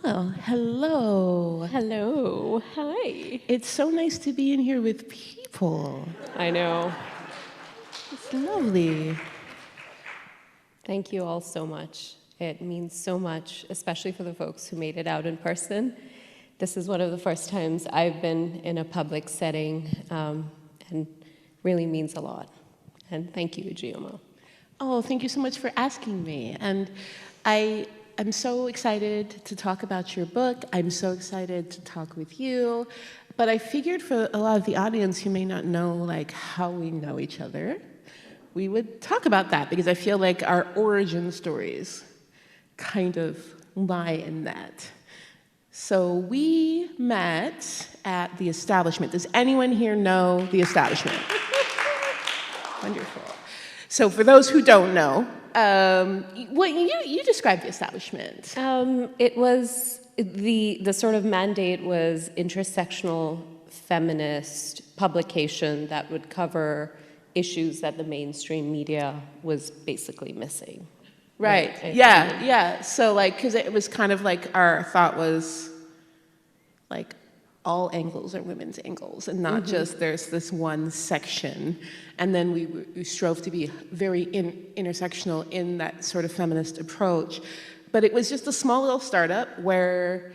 Oh, hello. Hello. Hi. It's so nice to be in here with people. I know. It's lovely. Thank you all so much. It means so much, especially for the folks who made it out in person. This is one of the first times I've been in a public setting, and really means a lot. And thank you, Ijeoma. Oh, thank you so much for asking me. And I'm so excited to talk about your book. I'm so excited to talk with you. But I figured for a lot of the audience who may not know like how we know each other, we would talk about that because I feel like our origin stories kind of lie in that. So we met at the establishment. Does anyone here know the establishment? Wonderful. So for those who don't know, you described the establishment. It was, the sort of mandate was intersectional feminist publication that would cover issues that the mainstream media was basically missing. Right. Yeah. So like, because it was kind of like our thought was like all angles are women's angles and not just there's this one section. And then we strove to be very intersectional in that sort of feminist approach. But it was just a small little startup where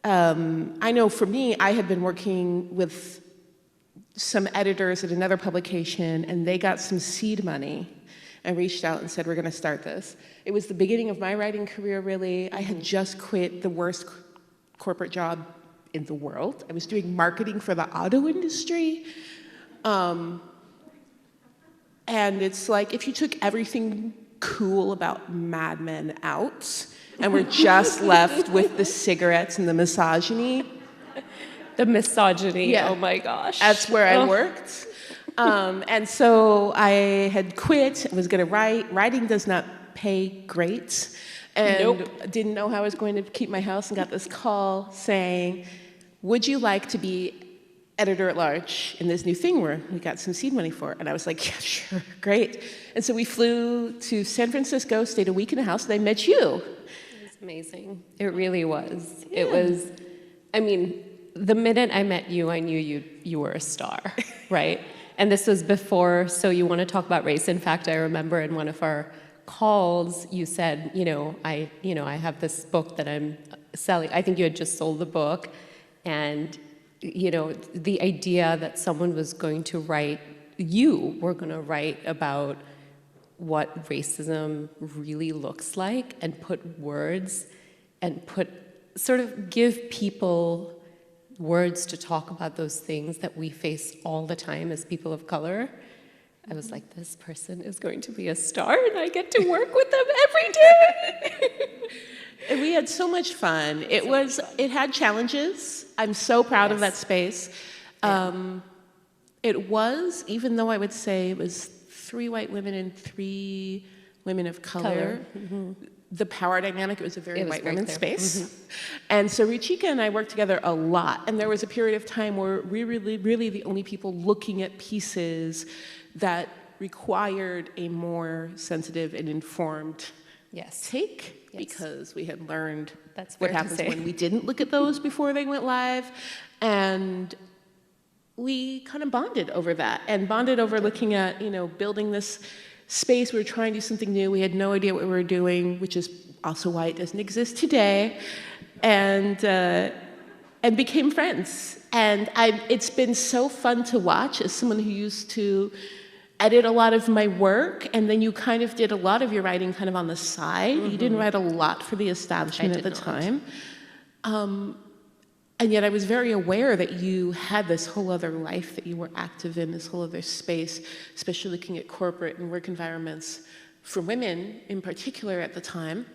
I know for me, I had been working with some editors at another publication and they got some seed money and reached out and said, we're gonna start this. It was the beginning of my writing career, really. I had just quit the worst corporate job in the world. I was doing marketing for the auto industry. And it's like if you took everything cool about Mad Men out and we're just left with the cigarettes and the misogyny. The misogyny, Yeah. oh my gosh. That's where I worked. And so I had quit, I was gonna write. Writing does not pay great. And didn't know how I was going to keep my house and got this call saying, would you like to be editor at large in this new thing where we got some seed money for? And I was like, yeah, sure, great. And so we flew to San Francisco, stayed a week in a house, and I met you. It was amazing. It really was. Yeah. It was, I mean, the minute I met you, I knew you were a star, right? And this was before, so you want to talk about race. In fact, I remember in one of our calls, you said, I have this book that I'm selling. I think you had just sold the book. And, the idea that someone was going to write, you were going to write about what racism really looks like and put words and sort of give people words to talk about those things that we face all the time as people of color. I was like, this person is going to be a star and I get to work with them every day. And we had so much fun. It had challenges. I'm so proud of that space. Yeah. It was, even though I would say it was 3 white women and 3 women of color. The power dynamic, it was a very white women's space. And so Ruchika and I worked together a lot. And there was a period of time where we were really the only people looking at pieces that required a more sensitive and informed take. Because we had learned what happens when we didn't look at those before they went live. And we kind of bonded over that and bonded over looking at, building this space. We were trying to do something new. We had no idea what we were doing, which is also why it doesn't exist today. And became friends. And it's been so fun to watch as someone who used to edit a lot of my work, and then you kind of did a lot of your writing kind of on the side. You didn't write a lot for the establishment at the time. And yet I was very aware that you had this whole other life that you were active in, this whole other space, especially looking at corporate and work environments for women in particular at the time.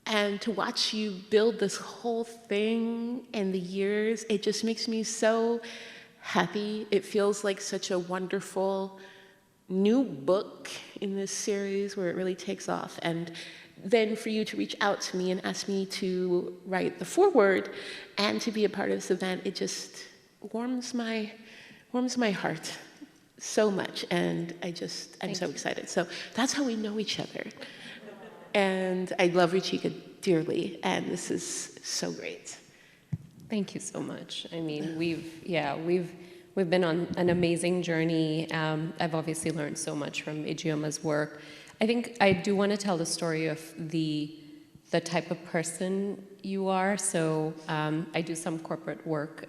And to watch you build this whole thing in the years, it just makes me so happy. It feels like such a wonderful new book in this series where it really takes off. And then for you to reach out to me and ask me to write the foreword and to be a part of this event, it just warms my heart so much. And I'm so excited. So that's how we know each other. And I love Ruchika dearly, and this is so great. Thank you so much. I mean, we've been on an amazing journey. I've obviously learned so much from Ijeoma's work. I think I do want to tell the story of the type of person you are. So I do some corporate work,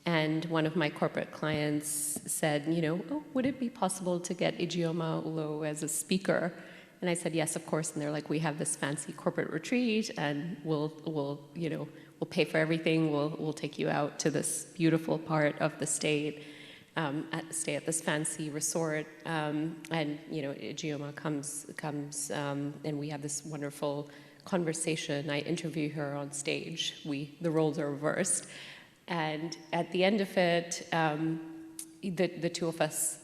and one of my corporate clients said, oh, would it be possible to get Ijeoma Oluo as a speaker? And I said, yes, of course. And they're like, we have this fancy corporate retreat, and we'll pay for everything. We'll take you out to this beautiful part of the state, stay at this fancy resort. And Ijeoma comes, and we have this wonderful conversation. I interview her on stage. The roles are reversed. And at the end of it, the two of us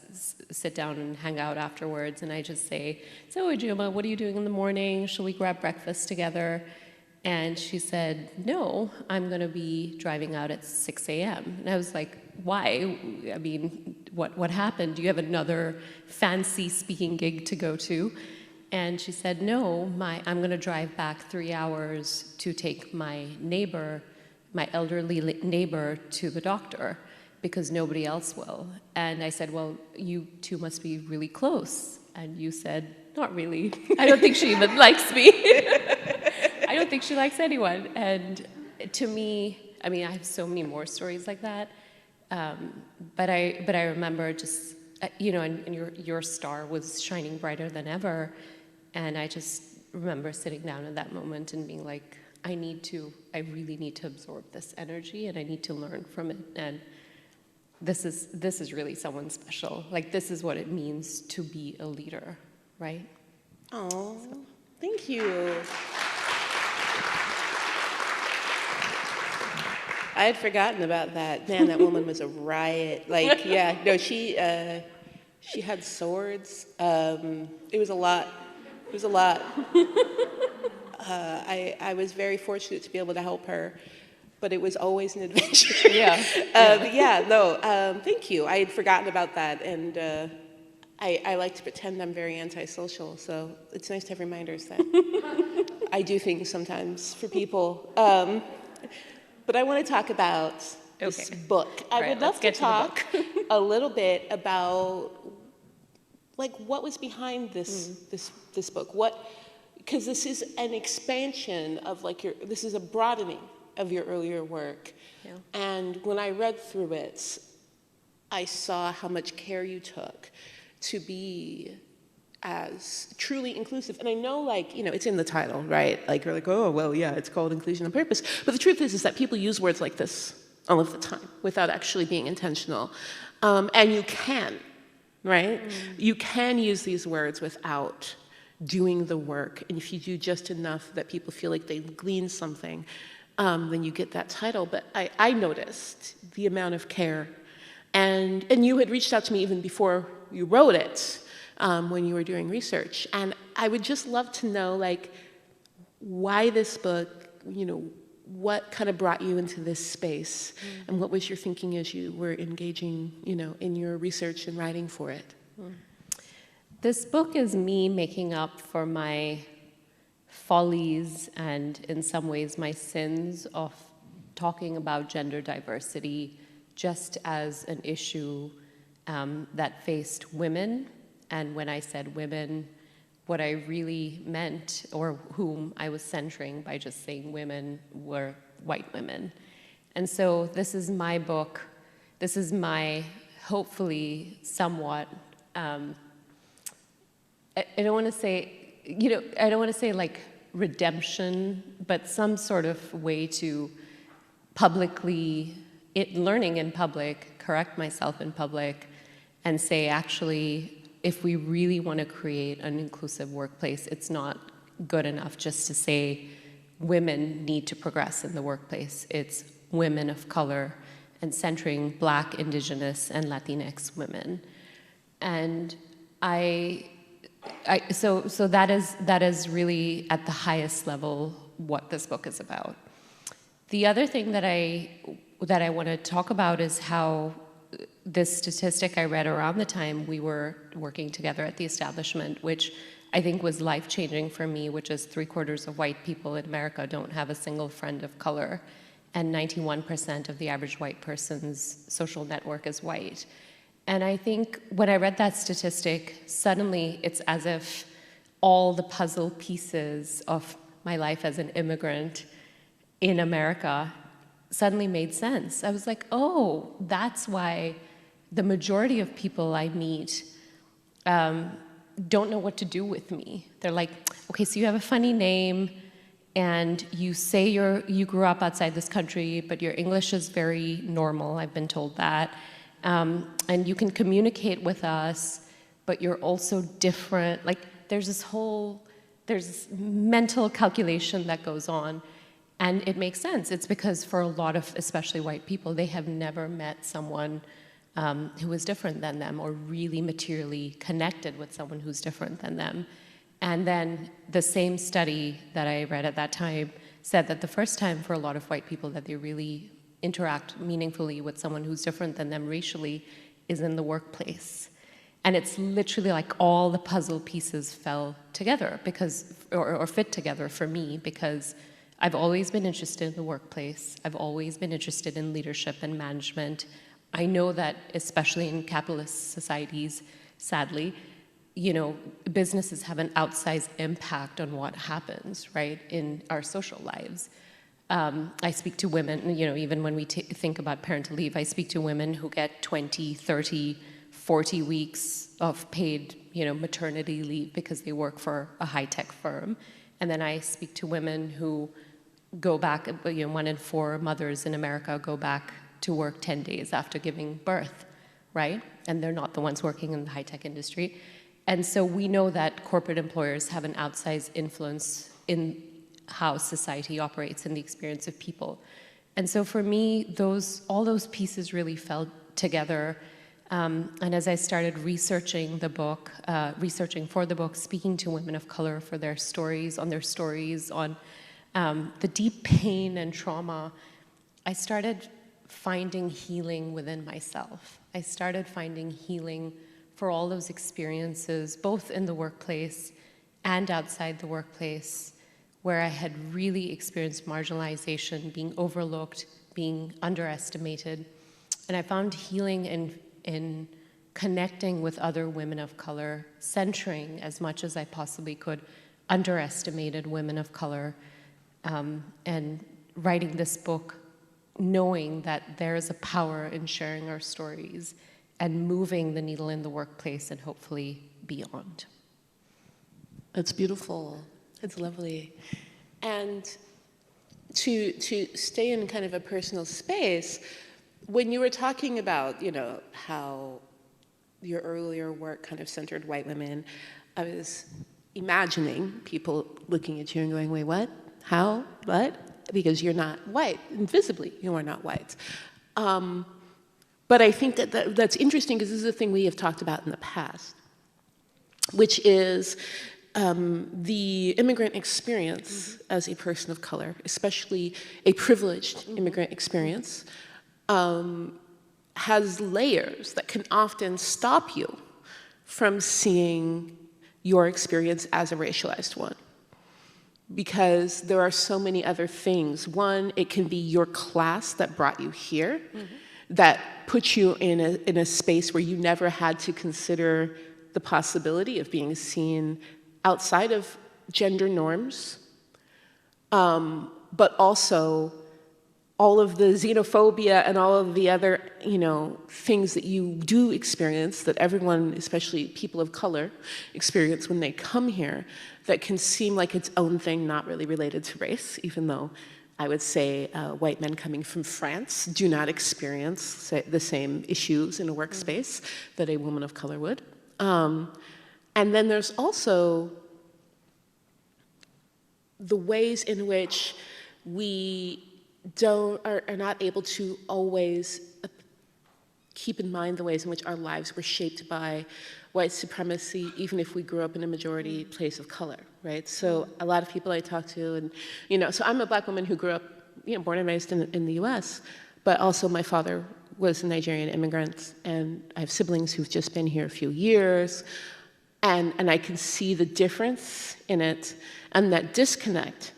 sit down and hang out afterwards, and I just say, so Ijeoma, what are you doing in the morning? Shall we grab breakfast together? And she said, no, I'm going to be driving out at 6 a.m. And I was like, why? I mean, what happened? Do you have another fancy speaking gig to go to? And she said, no, I'm going to drive back 3 hours to take my elderly neighbor to the doctor, because nobody else will. And I said, well, you two must be really close. And you said, not really. I don't think she even likes me. I don't think she likes anyone. And to me, I mean, I have so many more stories like that. But I remember just, and your star was shining brighter than ever. And I just remember sitting down at that moment and being like, I really need to absorb this energy, and I need to learn from it. And this is really someone special. Like, this is what it means to be a leader, right? Oh, thank you. I had forgotten about that. Man, that woman was a riot. Like, yeah, no, she had swords. It was a lot. It was a lot. I was very fortunate to be able to help her, but it was always an adventure. Thank you. I had forgotten about that, and I like to pretend I'm very antisocial, so it's nice to have reminders that I do things sometimes for people. But I want to talk about this book. I would love to talk a little bit about, like, what was behind this book. Because this is an expansion of, like, this is a broadening of your earlier work. Yeah. And when I read through it, I saw how much care you took to be as truly inclusive. And I know, like, it's in the title, right? Like, you're like, oh, well, yeah, it's called Inclusion on Purpose. But the truth is that people use words like this all of the time without actually being intentional. And you can, right? You can use these words without doing the work. And if you do just enough that people feel like they glean something, then you get that title. But I noticed the amount of care. And you had reached out to me even before you wrote it, when you were doing research. And I would just love to know, like, why this book, what kind of brought you into this space, and what was your thinking as you were engaging, in your research and writing for it? This book is me making up for my follies and, in some ways, my sins of talking about gender diversity just as an issue that faced women. And when I said women, what I really meant, or whom I was centering by just saying women, were white women. And so this is my book. This is my, hopefully, somewhat, I don't want to say, I don't want to say like redemption, but some sort of way to publicly, learning in public, correct myself in public, and say, actually, if we really want to create an inclusive workplace, it's not good enough just to say women need to progress in the workplace. It's women of color, and centering Black, Indigenous, and Latinx women. And so that is really at the highest level what this book is about. The other thing that I want to talk about is how this statistic I read around the time we were working together at the establishment, which I think was life-changing for me, which is 3/4 of white people in America don't have a single friend of color, and 91% of the average white person's social network is white. And I think when I read that statistic, suddenly it's as if all the puzzle pieces of my life as an immigrant in America suddenly made sense. I was like, oh, that's why the majority of people I meet don't know what to do with me. They're like, okay, so you have a funny name, and you say you grew up outside this country, but your English is very normal, I've been told that. And you can communicate with us, but you're also different. Like, there's this mental calculation that goes on, and it makes sense. It's because for a lot of, especially white people, they have never met someone who is different than them, or really materially connected with someone who's different than them. And then the same study that I read at that time said that the first time for a lot of white people that they really interact meaningfully with someone who's different than them racially is in the workplace. And it's literally like all the puzzle pieces fell together because, or fit together for me, because I've always been interested in the workplace. I've always been interested in leadership and management. I know that, especially in capitalist societies, sadly, you know, businesses have an outsized impact on what happens, right, in our social lives. I speak to women, you know, even when we think about parental leave, I speak to women who get 20, 30, 40 weeks of paid, you know, maternity leave because they work for a high-tech firm. And then I speak to women who go back, you know, 1 in 4 mothers in America go back to work 10 days after giving birth, right? And they're not the ones working in the high-tech industry. And so we know that corporate employers have an outsized influence in how society operates and the experience of people. And so for me, all those pieces really fell together. And as I started researching the book, speaking to women of color for their stories, on the deep pain and trauma, I started finding healing within myself. I started finding healing for all those experiences, both in the workplace and outside the workplace, where I had really experienced marginalization, being overlooked, being underestimated. And I found healing in connecting with other women of color, centering as much as I possibly could underestimated women of color, and writing this book knowing that there is a power in sharing our stories and moving the needle in the workplace and hopefully beyond. That's beautiful. It's lovely. And to stay in kind of a personal space, when you were talking about, you know, how your earlier work kind of centered white women, I was imagining people looking at you and going, wait, what? How? What? Because you're not white. Invisibly, you are not white. But I think that's interesting because this is a thing we have talked about in the past, which is the immigrant experience as a person of color, especially a privileged immigrant experience, has layers that can often stop you from seeing your experience as a racialized one. Because there are so many other things. One, it can be your class that brought you here, that put you in a space where you never had to consider the possibility of being seen outside of gender norms, but also all of the xenophobia and all of the other, you know, things that you do experience, that everyone, especially people of color, experience when they come here, that can seem like its own thing, not really related to race, even though I would say white men coming from France do not experience the same issues in a workspace that a woman of color would. And then there's also the ways in which we are not able to always keep in mind the ways in which our lives were shaped by white supremacy, even if we grew up in a majority place of color, right? So a lot of people I talk to, and, you know, so I'm a black woman who grew up, you know, born and raised in the US, but also my father was a Nigerian immigrant, and I have siblings who've just been here a few years. And I can see the difference in it and that disconnect.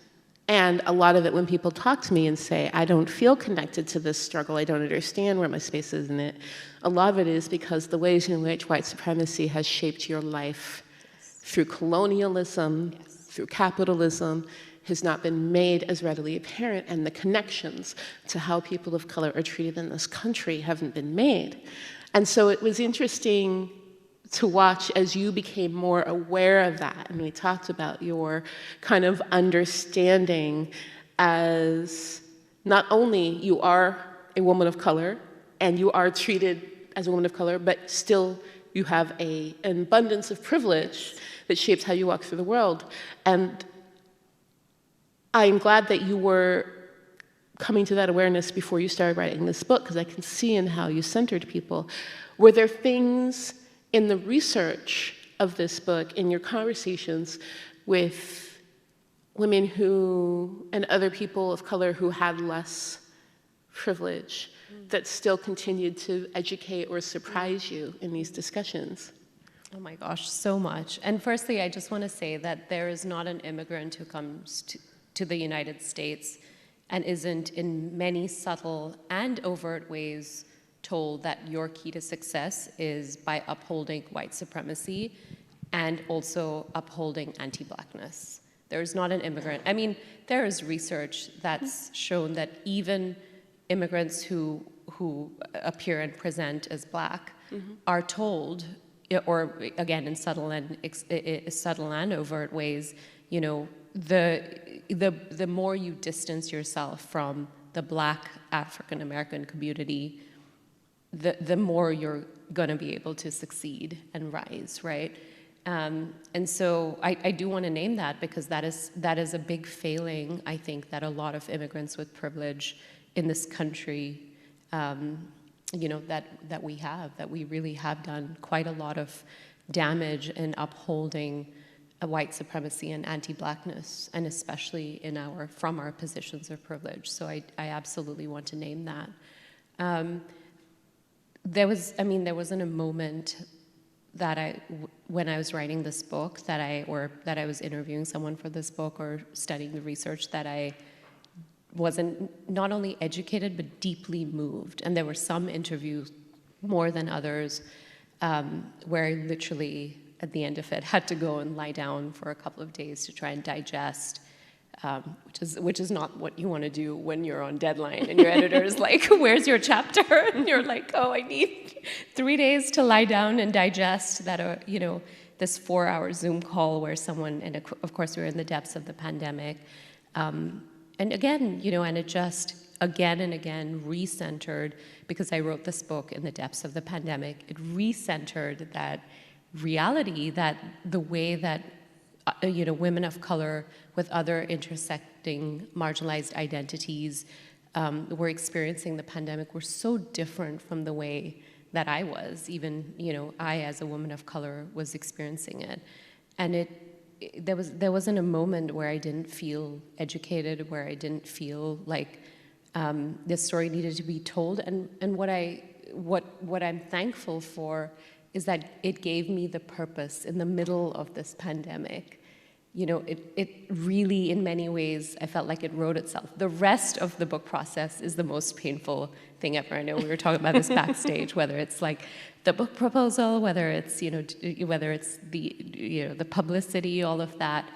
And a lot of it, when people talk to me and say, I don't feel connected to this struggle, I don't understand where my space is in it, a lot of it is because the ways in which white supremacy has shaped your life through colonialism, through capitalism, has not been made as readily apparent, and the connections to how people of color are treated in this country haven't been made. And so it was interesting to watch as you became more aware of that, and we talked about your kind of understanding as not only you are a woman of color and you are treated as a woman of color, but still you have an abundance of privilege that shapes how you walk through the world. And I'm glad that you were coming to that awareness before you started writing this book, because I can see in how you centered people. Were there things in the research of this book, in your conversations with women who, and other people of color who had less privilege, that still continued to educate or surprise you in these discussions? Oh my gosh, so much. And firstly, I just want to say that there is not an immigrant who comes to the United States and isn't in many subtle and overt ways told that your key to success is by upholding white supremacy and also upholding anti-Blackness. There is not an immigrant. I mean, there is research that's shown that even immigrants who appear and present as Black are told, or again in subtle and overt ways, you know, the more you distance yourself from the Black African American community, the more you're going to be able to succeed and rise, right? And so I do want to name that, because that is a big failing, I think, that a lot of immigrants with privilege in this country, you know, that we really have done quite a lot of damage in upholding white supremacy and anti-Blackness, and especially from our positions of privilege. So I absolutely want to name that. There wasn't a moment that when I was writing this book that I was interviewing someone for this book or studying the research, that I wasn't not only educated but deeply moved. And there were some interviews more than others where I literally, at the end of it, had to go and lie down for a couple of days to try and digest, which is not what you want to do when you're on deadline and your editor is like, where's your chapter? And you're like, oh, I need 3 days to lie down and digest that, this 4-hour Zoom call where someone, and of course we were in the depths of the pandemic. And again, and it just again and again recentered, because I wrote this book in the depths of the pandemic, it recentered that reality, that the way that women of color with other intersecting marginalized identities were experiencing the pandemic were so different from the way that I was, even, I as a woman of color was experiencing it. And there wasn't a moment where I didn't feel educated, where I didn't feel like this story needed to be told. And what I'm thankful for is that it gave me the purpose in the middle of this pandemic. It really, in many ways, I felt like it wrote itself. The rest of the book process is the most painful thing ever. I know we were talking about this backstage, whether it's like the book proposal, whether it's the publicity, all of that.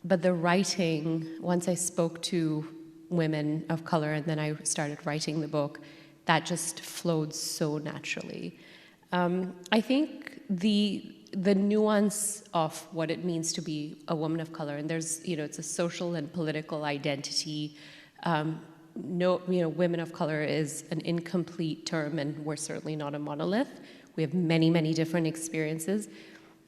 But the writing, once I spoke to women of color and then I started writing the book, that just flowed so naturally. I think the nuance of what it means to be a woman of color, and there's, it's a social and political identity. Women of color is an incomplete term, and we're certainly not a monolith. We have many, many different experiences.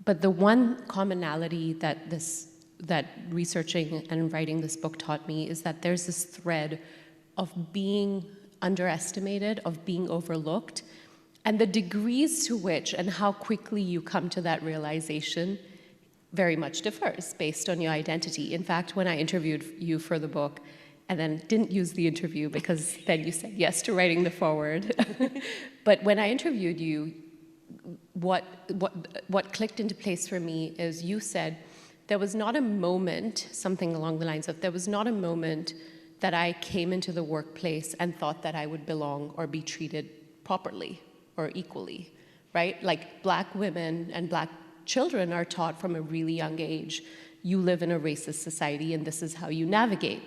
But the one commonality that researching and writing this book taught me is that there's this thread of being underestimated, of being overlooked, and the degrees to which and how quickly you come to that realization very much differs based on your identity. In fact, when I interviewed you for the book, and then didn't use the interview because then you said yes to writing the foreword, but when I interviewed you, what clicked into place for me is you said there was not a moment, something along the lines of, there was not a moment that I came into the workplace and thought that I would belong or be treated properly or equally, right? Like Black women and Black children are taught from a really young age, you live in a racist society and this is how you navigate.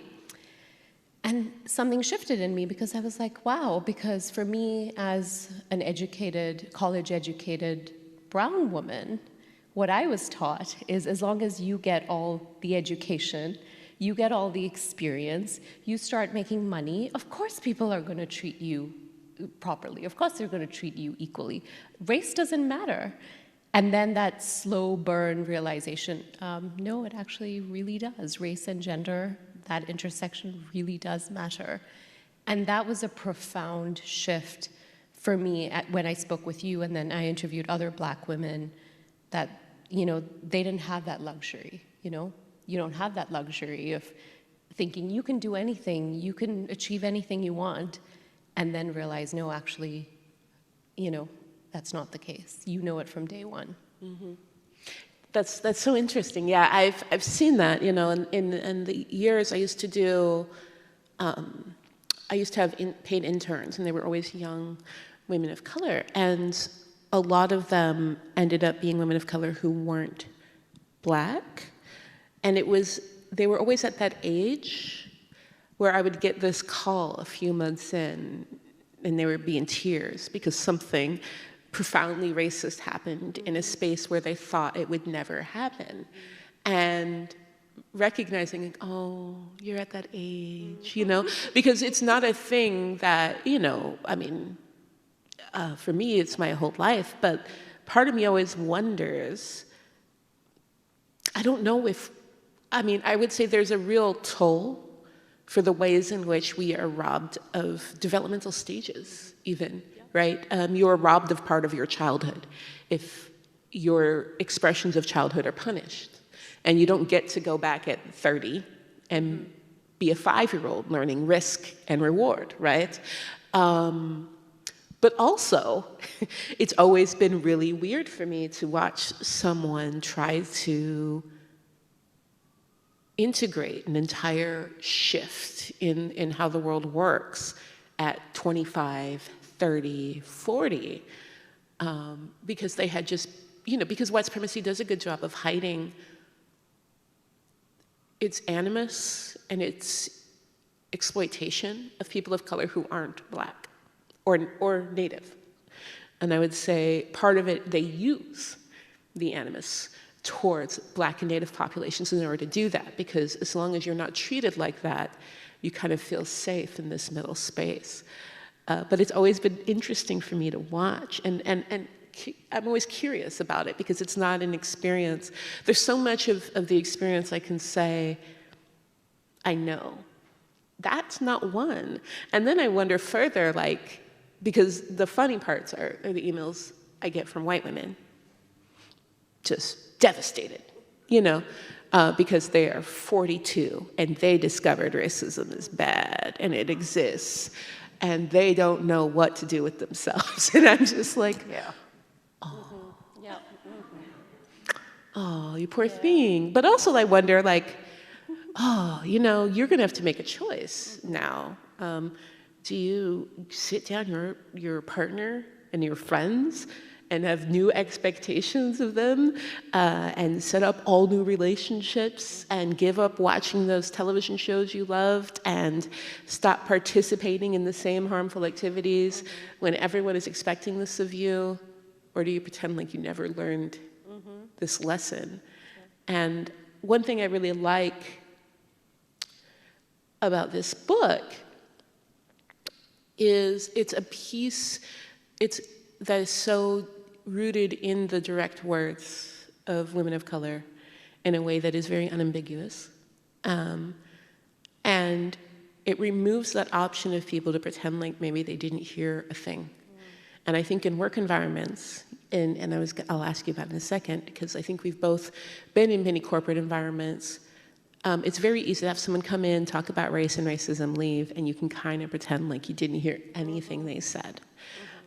And something shifted in me because I was like, wow, because for me as an educated, college-educated brown woman, what I was taught is as long as you get all the education, you get all the experience, you start making money, of course people are going to treat you properly. Of course they're going to treat you equally. Race doesn't matter. And then that slow burn realization, no, it actually really does. Race and gender, that intersection really does matter. And that was a profound shift for me when I spoke with you, and then I interviewed other Black women that, they didn't have that luxury, You don't have that luxury of thinking you can do anything, you can achieve anything you want, and then realize, no, actually, that's not the case. You know it from day one. Mm-hmm. That's so interesting. Yeah, I've seen that. In the years I used to do, I used to have paid interns, and they were always young women of color, and a lot of them ended up being women of color who weren't Black, and they were always at that age where I would get this call a few months in, and they would be in tears because something profoundly racist happened in a space where they thought it would never happen. And recognizing, oh, you're at that age, because it's not a thing that, for me, it's my whole life, but part of me always wonders, I don't know I would say there's a real toll for the ways in which we are robbed of developmental stages, even. Right? You're robbed of part of your childhood if your expressions of childhood are punished. And you don't get to go back at 30 and be a 5-year-old learning risk and reward, right? But also, it's always been really weird for me to watch someone try to integrate an entire shift in how the world works at 25, 30, 40, because they had just, because white supremacy does a good job of hiding its animus and its exploitation of people of color who aren't Black or Native. And I would say part of it, they use the animus towards Black and Native populations in order to do that, because as long as you're not treated like that, you kind of feel safe in this middle space. But it's always been interesting for me to watch, and I'm always curious about it because it's not an experience. There's so much of the experience I can say, I know. That's not one. And then I wonder further, because the funny parts are the emails I get from white women, just devastated, because they are 42 and they discovered racism is bad and it exists. And they don't know what to do with themselves. And I'm just like, oh, oh, you poor thing. But also I wonder, oh, you're going to have to make a choice now. Do you sit down your partner and your friends and have new expectations of them and set up all new relationships and give up watching those television shows you loved and stop participating in the same harmful activities when everyone is expecting this of you? Or do you pretend like you never learned this lesson? And one thing I really like about this book is it's a piece that is so rooted in the direct words of women of color in a way that is very unambiguous. And it removes that option of people to pretend like maybe they didn't hear a thing. And I think in work environments, and I'll ask you about it in a second, because I think we've both been in many corporate environments, it's very easy to have someone come in, talk about race and racism, leave, and you can kind of pretend like you didn't hear anything they said.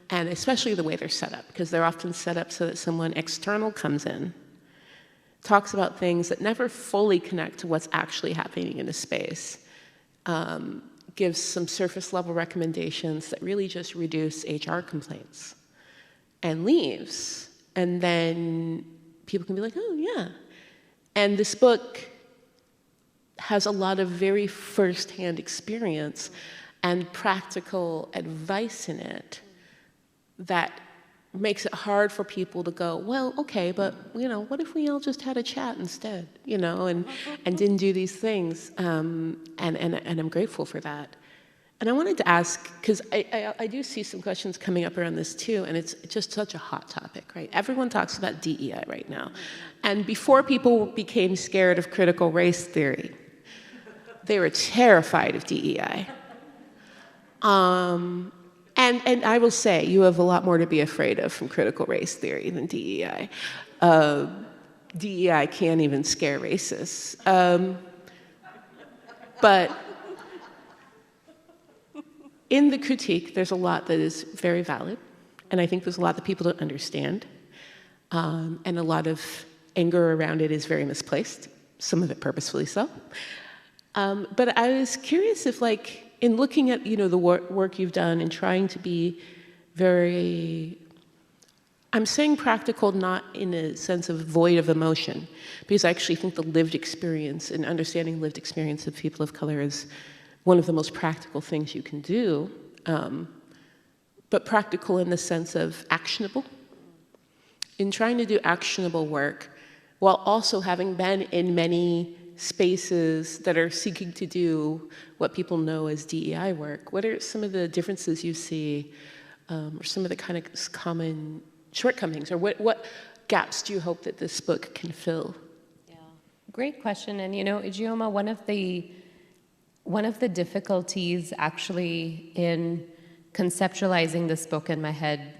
and especially the way they're set up, because they're often set up so that someone external comes in, talks about things that never fully connect to what's actually happening in a space, gives some surface level recommendations that really just reduce HR complaints, and leaves. And then people can be like, oh yeah. And this book has a lot of very firsthand experience and practical advice in it that makes it hard for people to go, well, okay, but what if we all just had a chat instead, and didn't do these things, and I'm grateful for that. And I wanted to ask, because I do see some questions coming up around this too, and it's just such a hot topic, right? Everyone talks about DEI right now. And before people became scared of critical race theory, they were terrified of DEI. And I will say, you have a lot more to be afraid of from critical race theory than DEI. DEI can't even scare racists. But in the critique, there's a lot that is very valid, and I think there's a lot that people don't understand, and a lot of anger around it is very misplaced, some of it purposefully so. But I was curious if, in looking at the work you've done and trying to be very, I'm saying practical not in a sense of void of emotion, because I actually think the lived experience and understanding lived experience of people of color is one of the most practical things you can do, but practical in the sense of actionable. In trying to do actionable work, while also having been in many spaces that are seeking to do what people know as DEI work, what are some of the differences you see, or some of the kind of common shortcomings, or what gaps do you hope that this book can fill? Yeah, great question. And Ijeoma, one of the difficulties actually in conceptualizing this book in my head,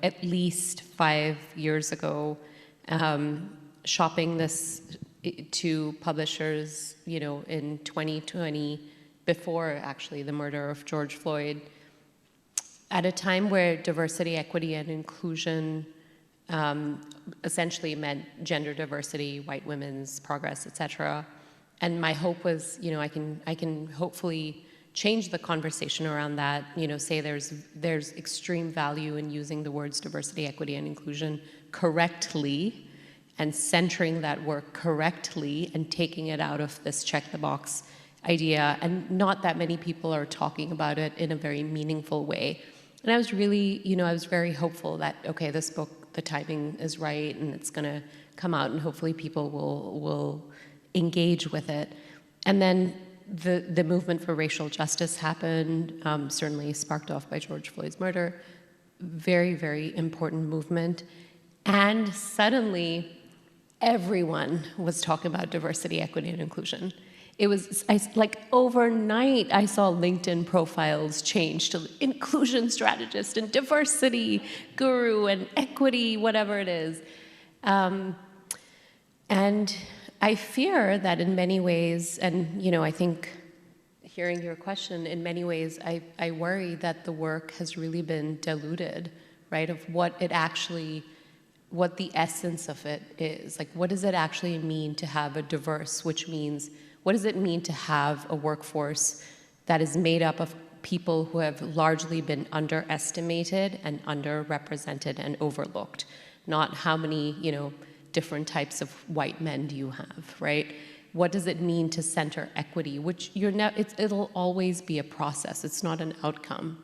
at least 5 years ago, shopping this to publishers, in 2020, before actually the murder of George Floyd, at a time where diversity, equity, and inclusion essentially meant gender diversity, white women's progress, et cetera. And my hope was, I can hopefully change the conversation around that, say there's extreme value in using the words diversity, equity, and inclusion correctly, and centering that work correctly and taking it out of this check the box idea. And not that many people are talking about it in a very meaningful way. And I was really, I was very hopeful that, okay, this book, the timing is right and it's gonna come out and hopefully people will engage with it. And then the movement for racial justice happened, certainly sparked off by George Floyd's murder. Very, very important movement. And suddenly, everyone was talking about diversity, equity, and inclusion. It was like overnight, I saw LinkedIn profiles change to inclusion strategist and diversity guru and equity, whatever it is. And I fear that in many ways, and I think hearing your question, in many ways, I worry that the work has really been diluted, right, of what the essence of it is. Like, what does it actually mean to have a diverse, which means, what does it mean to have a workforce that is made up of people who have largely been underestimated and underrepresented and overlooked? Not how many, different types of white men do you have, right? What does it mean to center equity, which it'll always be a process. It's not an outcome.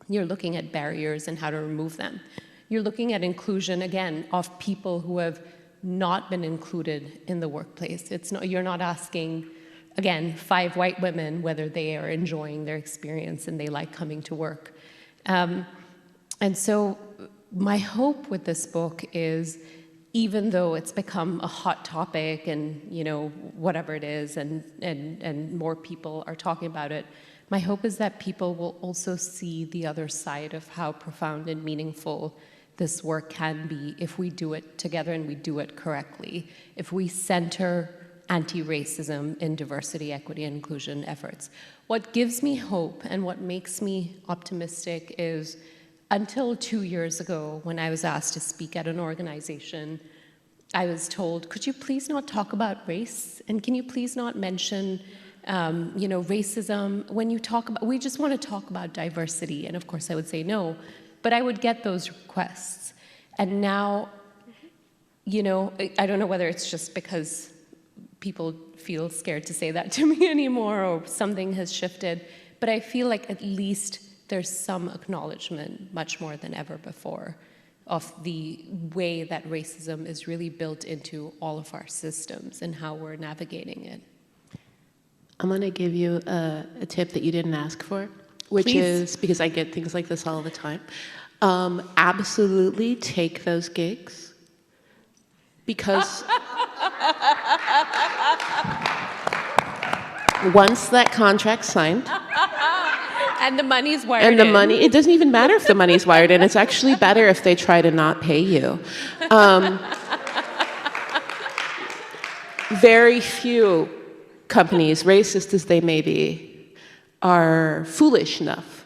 You're looking at barriers and how to remove them. You're looking at inclusion, again, of people who have not been included in the workplace. You're not asking, again, 5 white women whether they are enjoying their experience and they like coming to work. And so my hope with this book is, even though it's become a hot topic and, whatever it is, and more people are talking about it, my hope is that people will also see the other side of how profound and meaningful this work can be if we do it together and we do it correctly. If we center anti-racism in diversity, equity, and inclusion efforts. What gives me hope and what makes me optimistic is until 2 years ago, when I was asked to speak at an organization, I was told, could you please not talk about race? And can you please not mention, racism? When you talk about, we just want to talk about diversity. And of course I would say no, but I would get those requests. And now, I don't know whether it's just because people feel scared to say that to me anymore or something has shifted, but I feel like at least there's some acknowledgement, much more than ever before, of the way that racism is really built into all of our systems and how we're navigating it. I'm going to give you a tip that you didn't ask for, which Please. is, because I get things like this all the time, absolutely take those gigs, because once that contract's signed, And the money's wired and the in. money, it doesn't even matter if the money's wired in. It's actually better if they try to not pay you. Very few companies, racist as they may be, are foolish enough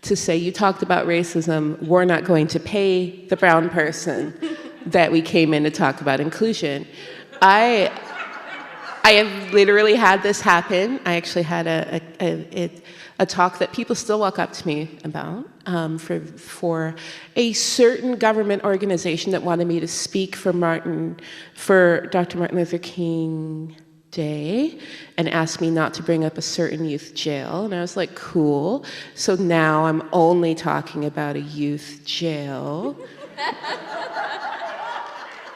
to say, you talked about racism, we're not going to pay the brown person that we came in to talk about inclusion. I have literally had this happen. I actually had a talk that people still walk up to me about for a certain government organization that wanted me to speak for Dr. Martin Luther King Day and asked me not to bring up a certain youth jail. And I was like, cool. So now I'm only talking about a youth jail.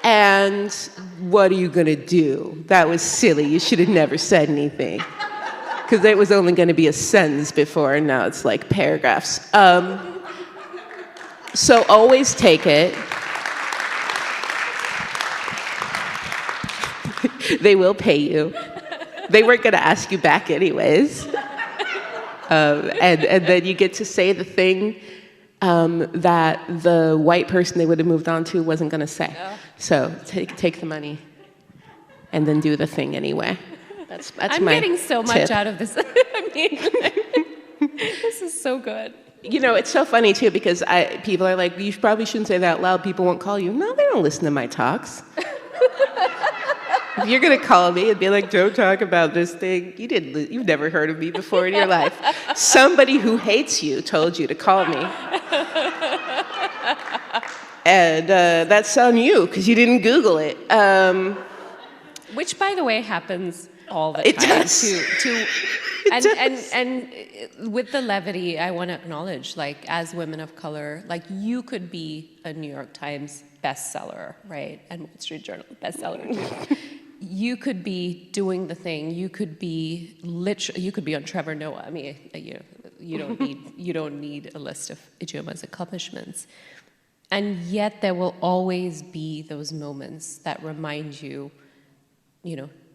And what are you going to do? That was silly. You should have never said anything. Because it was only going to be a sentence before, and now it's like paragraphs. So always take it. They will pay you. They weren't going to ask you back anyways. And then you get to say the thing that the white person they would have moved on to wasn't going to say. Oh. So take the money and then do the thing anyway. That's I'm my getting so tip. much out of this. I mean, this is so good. It's so funny too, because people are like, you probably shouldn't say that out loud, people won't call you. No, they don't listen to my talks. If you're gonna call me and be like, don't talk about this thing, you've never heard of me before in your life. Somebody who hates you told you to call me. And that's on you, because you didn't Google it. Which, by the way, happens all the time. It does. And with the levity, I want to acknowledge, like, as women of color, like, you could be a New York Times bestseller, right? And Wall Street Journal bestseller. You could be doing the thing. You could be you could be on Trevor Noah. I mean, you don't need a list of Ijeoma's accomplishments. And yet there will always be those moments that remind you,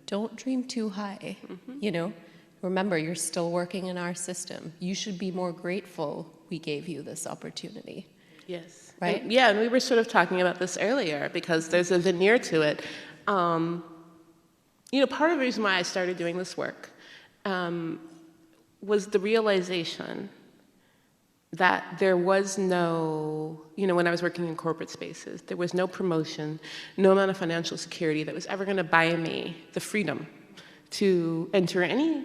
don't dream too high. Remember, you're still working in our system. You should be more grateful we gave you this opportunity. Yes. Right? And we were sort of talking about this earlier, because there's a veneer to it. Part of the reason why I started doing this work was the realization that there was no, when I was working in corporate spaces, there was no promotion, no amount of financial security that was ever going to buy me the freedom to enter any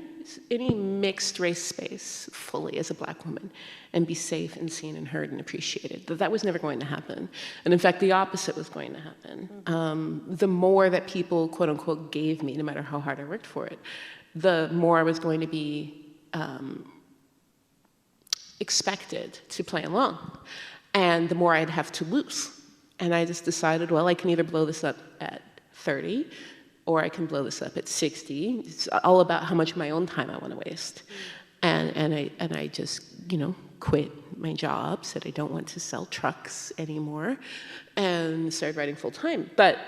mixed race space fully as a Black woman and be safe and seen and heard and appreciated. That was never going to happen. And in fact, the opposite was going to happen. Mm-hmm. The more that people, quote unquote, gave me, no matter how hard I worked for it, the more I was going to be expected to play along, and the more I'd have to lose. And I just decided, well, I can either blow this up at 30, or I can blow this up at 60. It's all about how much of my own time I want to waste. And I just, quit my job, said I don't want to sell trucks anymore, and started writing full time. But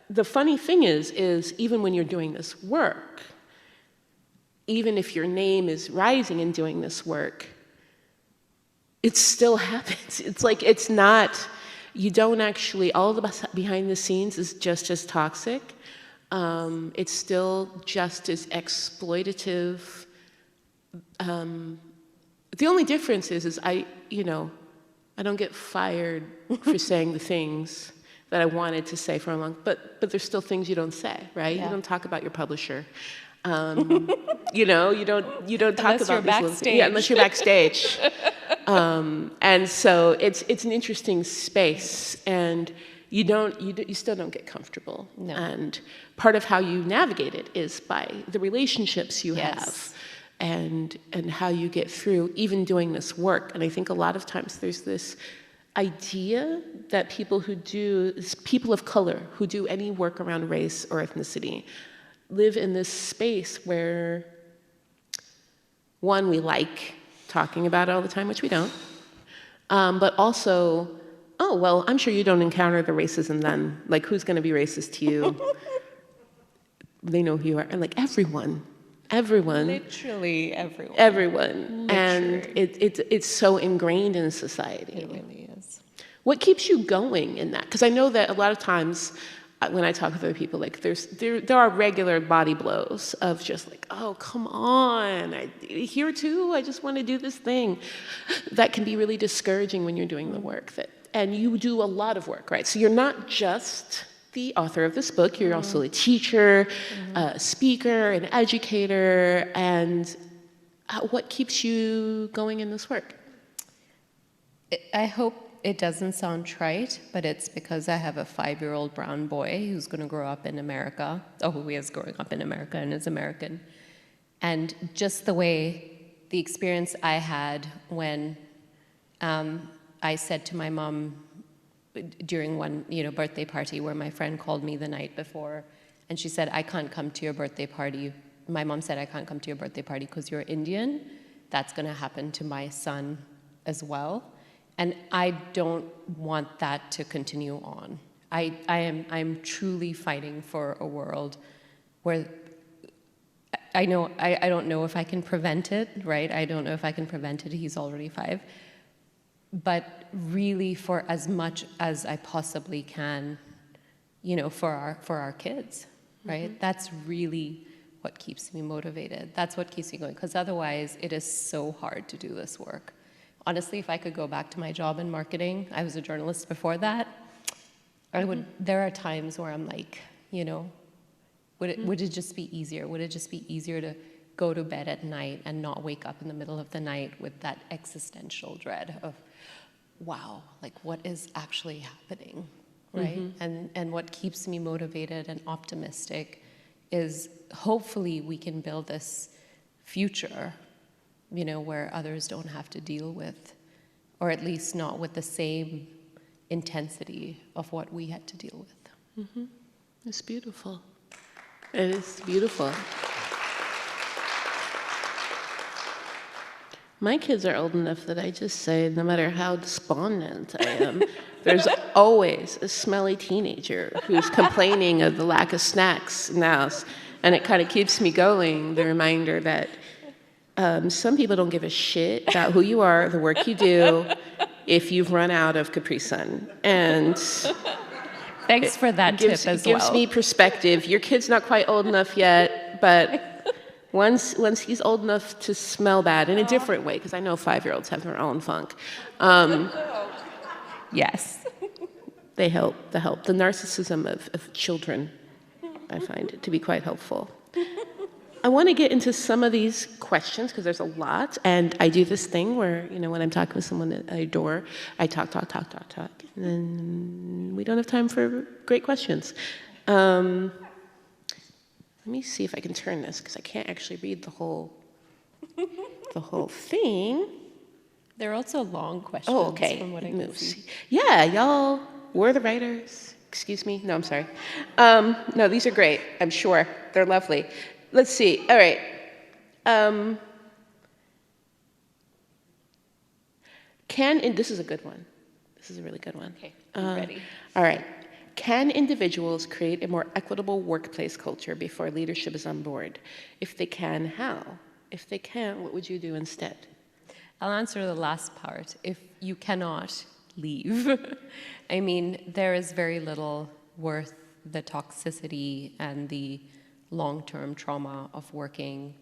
the funny thing is even when you're doing this work, even if your name is rising in doing this work, it still happens. It's like, it's not, you don't actually, all the behind the scenes is just as toxic. It's still just as exploitative. The only difference is I don't get fired for saying the things that I wanted to say for a long, but there's still things you don't say, right? Yeah. You don't talk about your publisher. You know, you don't talk Unless about you're these little backstage. yeah, unless you're backstage. And so it's an interesting space, and you still don't get comfortable. No. And part of how you navigate it is by the relationships you have, and how you get through even doing this work. And I think a lot of times there's this idea that people of color who do any work around race or ethnicity live in this space where, one, we like talking about it all the time, which we don't, but also, oh, well, I'm sure you don't encounter the racism then. Like, who's going to be racist to you? They know who you are. And like, everyone. Literally everyone. Everyone. Literally. And it's so ingrained in society. It really is. What keeps you going in that? Because I know that a lot of times when I talk with other people, like there are regular body blows of just like, oh, come on, here too, I just want to do this thing. That can be really discouraging when you're doing the work. And you do a lot of work, right? So you're not just the author of this book, you're also a teacher, a speaker, an educator, and what keeps you going in this work? I hope it doesn't sound trite, but it's because I have a 5-year-old brown boy who's going to grow up in America, who is growing up in America and is American. And just the experience I had when I said to my mom during one birthday party where my friend called me the night before, and she said, I can't come to your birthday party. My mom said, I can't come to your birthday party because you're Indian. That's going to happen to my son as well. And I don't want that to continue on. I'm truly fighting for a world where I don't know if I can prevent it, right? I don't know if I can prevent it. He's already 5. But really, for as much as I possibly can, for our kids, right? Mm-hmm. That's really what keeps me motivated. That's what keeps me going. Because otherwise, it is so hard to do this work. Honestly, if I could go back to my job in marketing, I was a journalist before that, there are times where I'm like, would it just be easier? Would it just be easier to go to bed at night and not wake up in the middle of the night with that existential dread of, wow, like what is actually happening, right? Mm-hmm. And what keeps me motivated and optimistic is hopefully we can build this future where others don't have to deal with, or at least not with the same intensity of what we had to deal with. Mm-hmm. It's beautiful. It is beautiful. My kids are old enough that I just say, no matter how despondent I am, there's always a smelly teenager who's complaining of the lack of snacks in the house. And it kind of keeps me going, the reminder that some people don't give a shit about who you are, the work you do, if you've run out of Capri Sun. And thanks for that tip as well. It gives me perspective. Your kid's not quite old enough yet, but once he's old enough to smell bad in a different way, because I know 5-year-olds have their own funk. Yes. They help. The narcissism of children, I find it to be quite helpful. I want to get into some of these questions because there's a lot, and I do this thing where, when I'm talking with someone that I adore, I talk, and then we don't have time for great questions. Let me see if I can turn this because I can't actually read the whole thing. There are also long questions. Oh, okay. From what I can see. Yeah, y'all were the writers. Excuse me. No, I'm sorry. No, these are great. I'm sure they're lovely. Let's see. All right. This is a good one. This is a really good one. Okay, I'm ready. All right. Can individuals create a more equitable workplace culture before leadership is on board? If they can, how? If they can't, what would you do instead? I'll answer the last part. If you cannot, leave. I mean, there is very little worth the toxicity and the long-term trauma of working,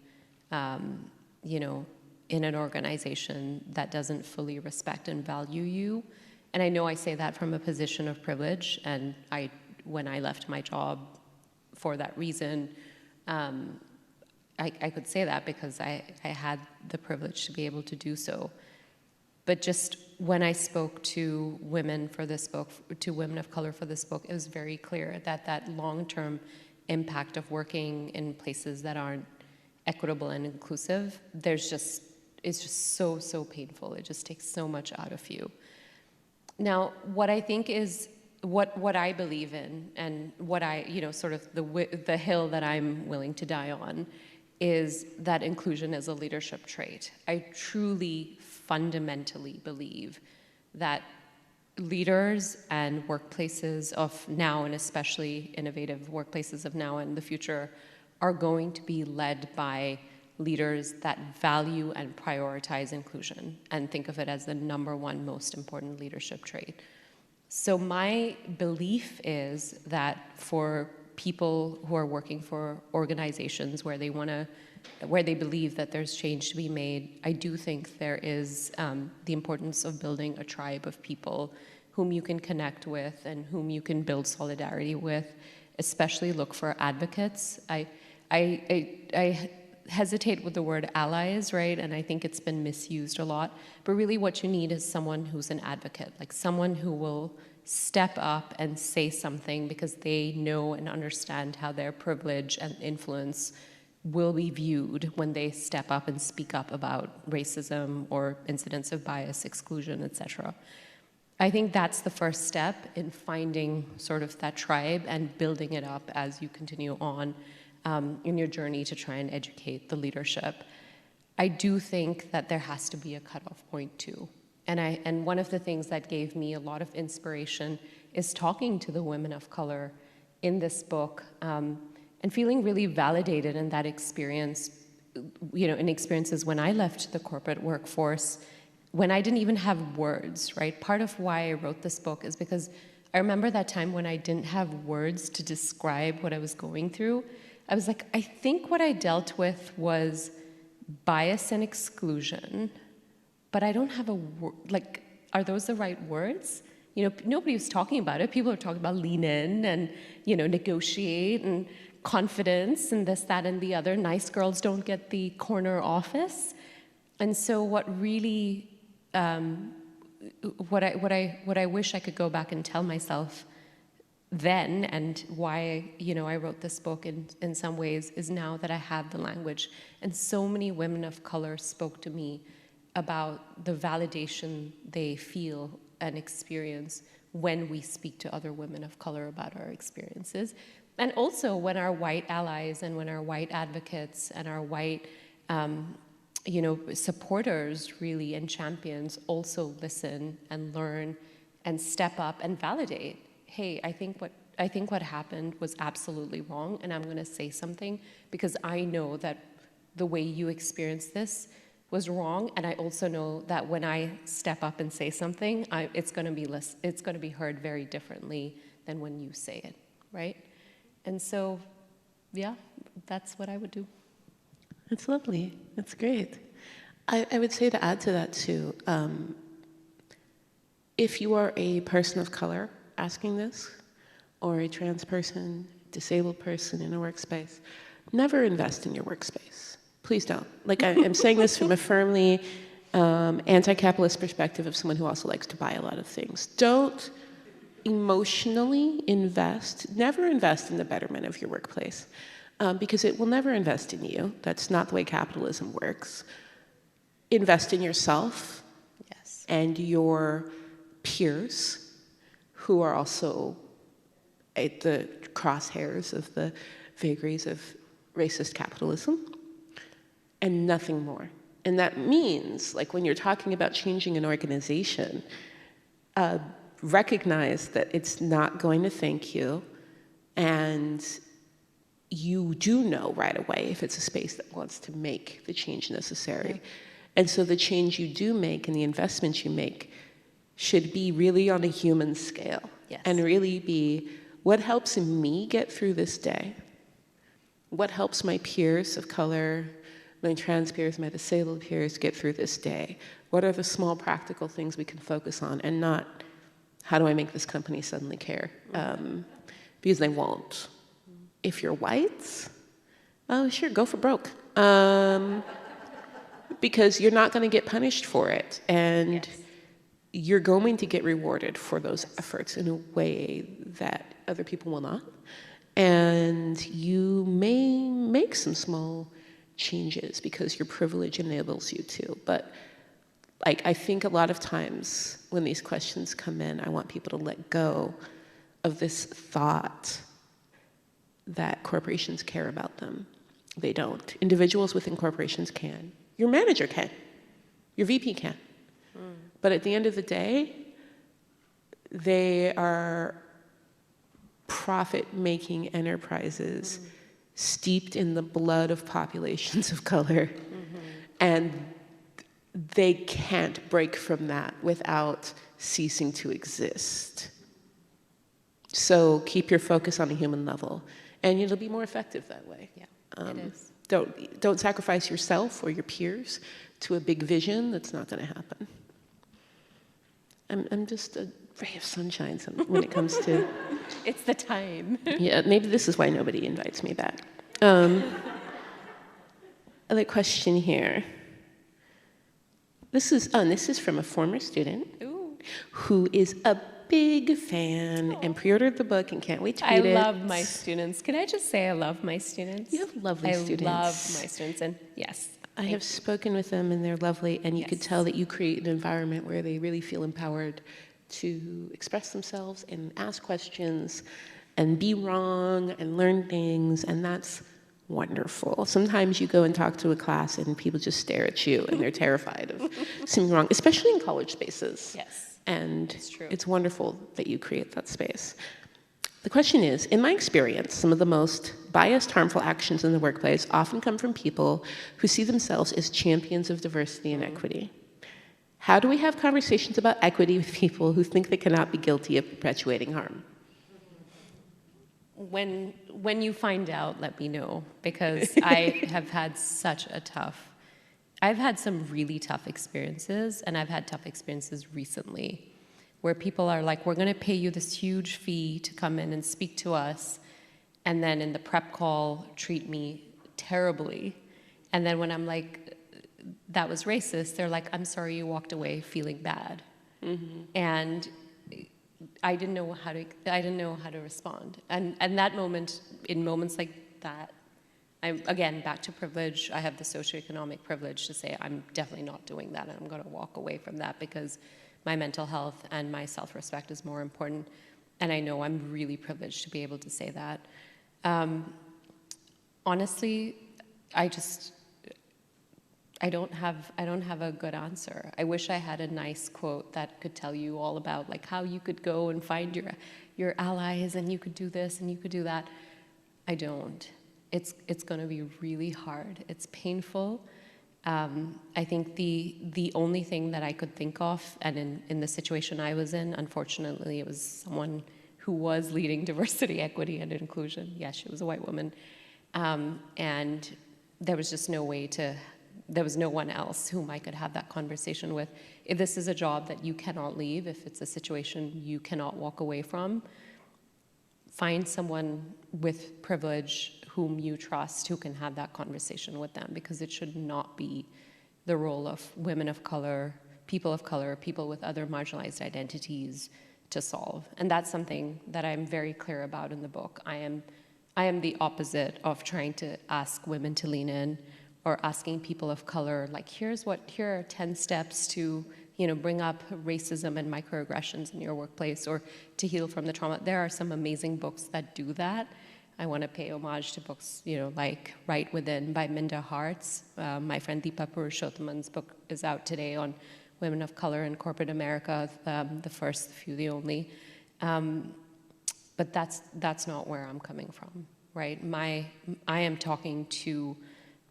in an organization that doesn't fully respect and value you. And I know I say that from a position of privilege, and when I left my job for that reason, I could say that because I had the privilege to be able to do so. But just when I spoke to women for this book, to women of color for this book, it was very clear that that long-term impact of working in places that aren't equitable and inclusive, it's just so painful. It just takes so much out of you. Now, what I think is, what I believe in, and what sort of the hill that I'm willing to die on, is that inclusion is a leadership trait. I truly, fundamentally believe that leaders and workplaces of now, and especially innovative workplaces of now and the future, are going to be led by leaders that value and prioritize inclusion and think of it as the #1 most important leadership trait. So my belief is that for people who are working for organizations where they believe that there's change to be made, I do think there is the importance of building a tribe of people whom you can connect with and whom you can build solidarity with, especially look for advocates. I hesitate with the word allies, right? And I think it's been misused a lot. But really what you need is someone who's an advocate, like someone who will step up and say something because they know and understand how their privilege and influence will be viewed when they step up and speak up about racism or incidents of bias, exclusion, etc. I think that's the first step in finding sort of that tribe and building it up as you continue on in your journey to try and educate the leadership. I do think that there has to be a cutoff point too. And one of the things that gave me a lot of inspiration is talking to the women of color in this book and feeling really validated in that experience, in experiences when I left the corporate workforce, when I didn't even have words, right? Part of why I wrote this book is because I remember that time when I didn't have words to describe what I was going through. I was like, I think what I dealt with was bias and exclusion, but I don't have a word, like, are those the right words? Nobody was talking about it. People are talking about lean in and, negotiate and confidence and this, that, and the other. Nice girls don't get the corner office. And so what really, what I wish I could go back and tell myself then, and why I wrote this book in some ways, is now that I have the language, and so many women of color spoke to me about the validation they feel and experience when we speak to other women of color about our experiences, and also when our white allies and when our white advocates and our white supporters really and champions also listen and learn and step up and validate. Hey, I think what happened was absolutely wrong, and I'm going to say something because I know that the way you experienced this was wrong, and I also know that when I step up and say something, it's going to be heard very differently than when you say it, right? And so, yeah, that's what I would do. That's lovely. That's great. I would say, to add to that too, if you are a person of color asking this, or a trans person, disabled person in a workspace, never invest in your workspace. Please don't. Like, I'm saying this from a firmly anti-capitalist perspective of someone who also likes to buy a lot of things. Don't emotionally never invest in the betterment of your workplace, because it will never invest in you. That's not the way capitalism works. Invest in yourself, yes, and your peers, who are also at the crosshairs of the vagaries of racist capitalism, and nothing more. And that means, like, when you're talking about changing an organization, recognize that it's not going to thank you, and you do know right away if it's a space that wants to make the change necessary. Okay. And so the change you do make and the investments you make should be really on a human scale. Yes. And really be, what helps me get through this day? What helps my peers of color, my trans peers, my disabled peers get through this day? What are the small practical things we can focus on, and not how do I make this company suddenly care? Because they won't. If you're white, oh sure, go for broke. Because you're not going to get punished for it, and you're going to get rewarded for those efforts in a way that other people will not. And you may make some small changes because your privilege enables you to. But like, I think a lot of times when these questions come in, I want people to let go of this thought that corporations care about them. They don't. Individuals within corporations can. Your manager can. Your VP can. But at the end of the day, they are profit-making enterprises steeped in the blood of populations of color. And they can't break from that without ceasing to exist. So keep your focus on a human level, and it'll be more effective that way. Yeah, it is. Don't sacrifice yourself or your peers to a big vision that's not going to happen. I'm just a ray of sunshine when it comes to... It's the time. Yeah, maybe this is why nobody invites me back. Other question here. This is from a former student who is a big fan and pre-ordered the book and can't wait to read it. I love my students. Can I just say I love my students? You have lovely students. I love my students, and yes. I have spoken with them, and they're lovely, and you could tell that you create an environment where they really feel empowered to express themselves and ask questions and be wrong and learn things, and that's wonderful. Sometimes you go and talk to a class and people just stare at you and they're terrified of seeming wrong, especially in college spaces. Yes, and it's true. It's wonderful that you create that space. The question is, in my experience, some of the most biased, harmful actions in the workplace often come from people who see themselves as champions of diversity and equity. How do we have conversations about equity with people who think they cannot be guilty of perpetuating harm? When you find out, let me know, because I have had I've had some really tough experiences, and I've had tough experiences recently, where people are like, we're going to pay you this huge fee to come in and speak to us, and then in the prep call, treat me terribly. And then when I'm like, that was racist, they're like, I'm sorry you walked away feeling bad. And I didn't know how to respond. And that moment, in moments like that, I'm, again, back to privilege. I have the socioeconomic privilege to say I'm definitely not doing that, and I'm going to walk away from that because my mental health and my self-respect is more important. And I know I'm really privileged to be able to say that. Honestly, I don't have a good answer. I wish I had a nice quote that could tell you all about like how you could go and find your allies, and you could do this and you could do that. I don't. It's going to be really hard. It's painful. I think the only thing that I could think of, and in the situation I was in, unfortunately, it was someone who was leading diversity, equity, and inclusion. Yes, she was a white woman. And there was just no way there was no one else whom I could have that conversation with. If this is a job that you cannot leave, if it's a situation you cannot walk away from, find someone with privilege whom you trust who can have that conversation with them, because it should not be the role of women of color, people with other marginalized identities to solve. And that's something that I'm very clear about in the book. I am the opposite of trying to ask women to lean in, or asking people of color, like, here are 10 steps to, bring up racism and microaggressions in your workplace, or to heal from the trauma. There are some amazing books that do that. I want to pay homage to books, like Right Within by Minda Harts. My friend Deepa Purushothaman's book is out today on women of color in corporate America, the first, the few, the only. But that's not where I'm coming from, right? I am talking to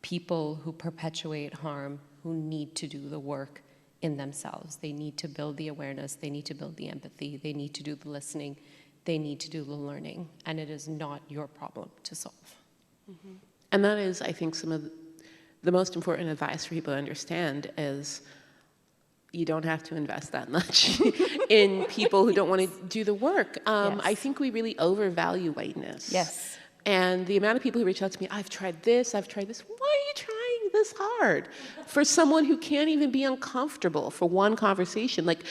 people who perpetuate harm, who need to do the work in themselves. They need to build the awareness, they need to build the empathy, they need to do the listening, they need to do the learning, and it is not your problem to solve. And that is, I think, some of the most important advice for people to understand is you don't have to invest that much in people who don't want to do the work. I think we really overvalue whiteness. Yes. And the amount of people who reach out to me, I've tried this. Why are you trying this hard? For someone who can't even be uncomfortable for one conversation. Like,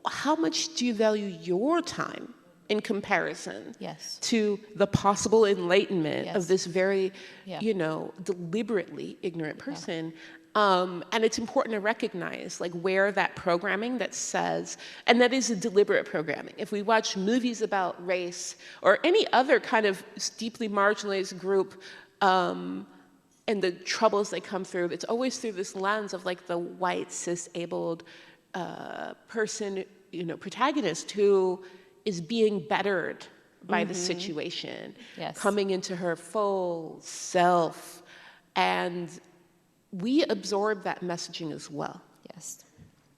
how much do you value your time in comparison to the possible enlightenment of this very, deliberately ignorant person? And it's important to recognize like where that programming that says, and that is a deliberate programming. If we watch movies about race or any other kind of deeply marginalized group, and the troubles they come through, it's always through this lens of like the white, cis-abled person, protagonist who is being bettered by the situation, coming into her full self, and we absorb that messaging as well. Yes.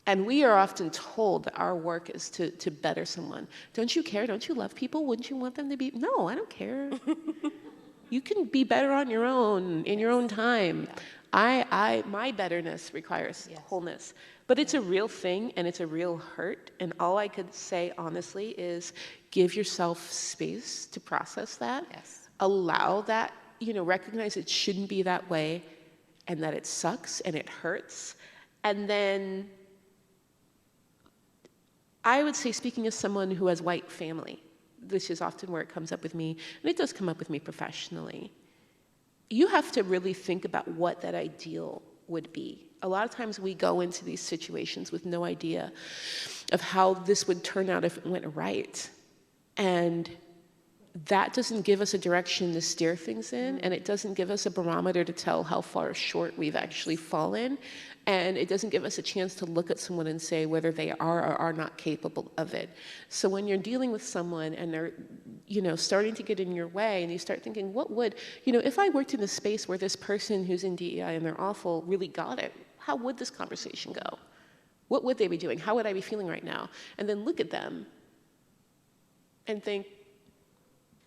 And we are often told that our work is to better someone. Don't you care? Don't you love people? Wouldn't you want them to be? No, I don't care. You can be better on your own, in your own time. My betterness requires wholeness. But it's a real thing, and it's a real hurt. And all I could say, honestly, is give yourself space to process that. Yes. Allow that, recognize it shouldn't be that way, and that it sucks and it hurts. And then I would say, speaking as someone who has white family, this is often where it comes up with me, and it does come up with me professionally, you have to really think about what that ideal would be. A lot of times we go into these situations with no idea of how this would turn out if it went right. And that doesn't give us a direction to steer things in, and it doesn't give us a barometer to tell how far short we've actually fallen, and it doesn't give us a chance to look at someone and say whether they are or are not capable of it. So when you're dealing with someone and they're, starting to get in your way, and you start thinking, what would, if I worked in a space where this person who's in DEI and they're awful really got it, how would this conversation go? What would they be doing? How would I be feeling right now? And then look at them and think,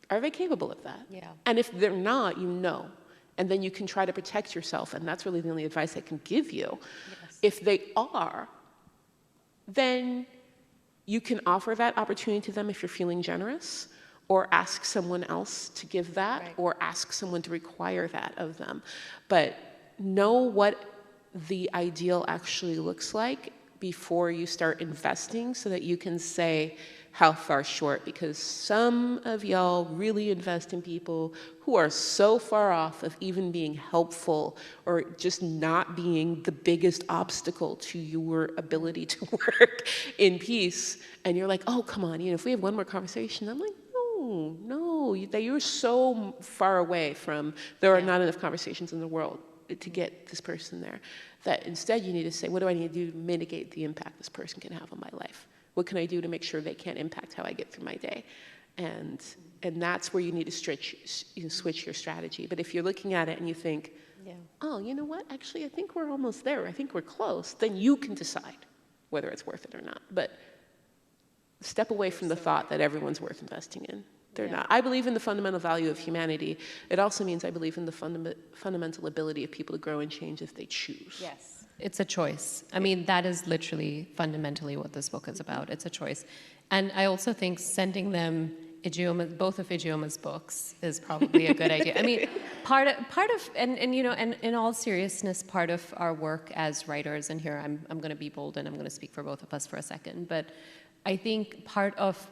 are they capable of that? Yeah. And if they're not, and then you can try to protect yourself, and that's really the only advice I can give you. Yes. If they are, then you can offer that opportunity to them if you're feeling generous, or ask someone else to give that, or ask someone to require that of them. But know what the ideal actually looks like before you start investing, so that you can say how far short, because some of y'all really invest in people who are so far off of even being helpful or just not being the biggest obstacle to your ability to work in peace. And you're like, oh, come on, if we have one more conversation. I'm like, no, you're so far away from, there are not enough conversations in the world to get this person there, that instead you need to say, what do I need to do to mitigate the impact this person can have on my life? What can I do to make sure they can't impact how I get through my day? And that's where you need to switch your strategy. But if you're looking at it and you think, oh, you know what? Actually, I think we're almost there. I think we're close. Then you can decide whether it's worth it or not. But step away from the thought that everyone's worth investing in. They're not. I believe in the fundamental value of humanity. It also means I believe in the fundamental ability of people to grow and change if they choose. Yes. It's a choice. I mean, that is literally fundamentally what this book is about. It's a choice. And I also think sending them both of Ijeoma's books is probably a good idea. I mean, part of, and in all seriousness, part of our work as writers, and here I'm going to be bold and I'm going to speak for both of us for a second, but I think part of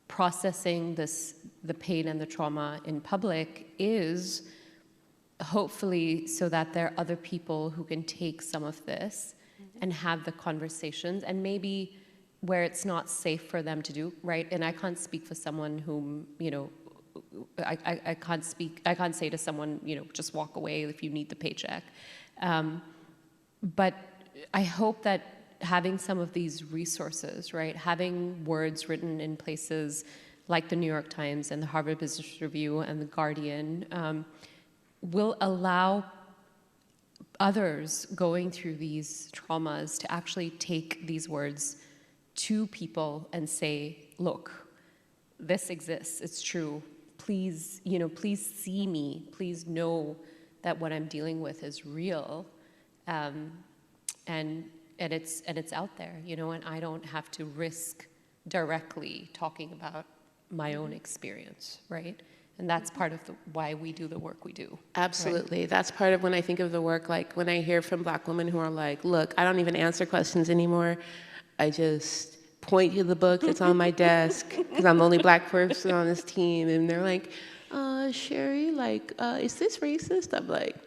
processing the pain and the trauma in public is hopefully so that there are other people who can take some of this and have the conversations, and maybe where it's not safe for them to do, right? And I can't speak for someone whom, I can't say to someone, just walk away if you need the paycheck. But I hope that having some of these resources, right? Having words written in places like the New York Times and the Harvard Business Review and the Guardian, will allow others going through these traumas to actually take these words to people and say, look, this exists, it's true. Please, please see me. Please know that what I'm dealing with is real, and it's out there, you know, and I don't have to risk directly talking about my own experience, right? And that's part of why we do the work we do. Absolutely. Right? That's part of when I think of the work, like when I hear from Black women who are like, look, I don't even answer questions anymore. I just point you to the book that's on my desk because I'm the only Black person on this team. And they're like, Sherry, like, is this racist? I'm like,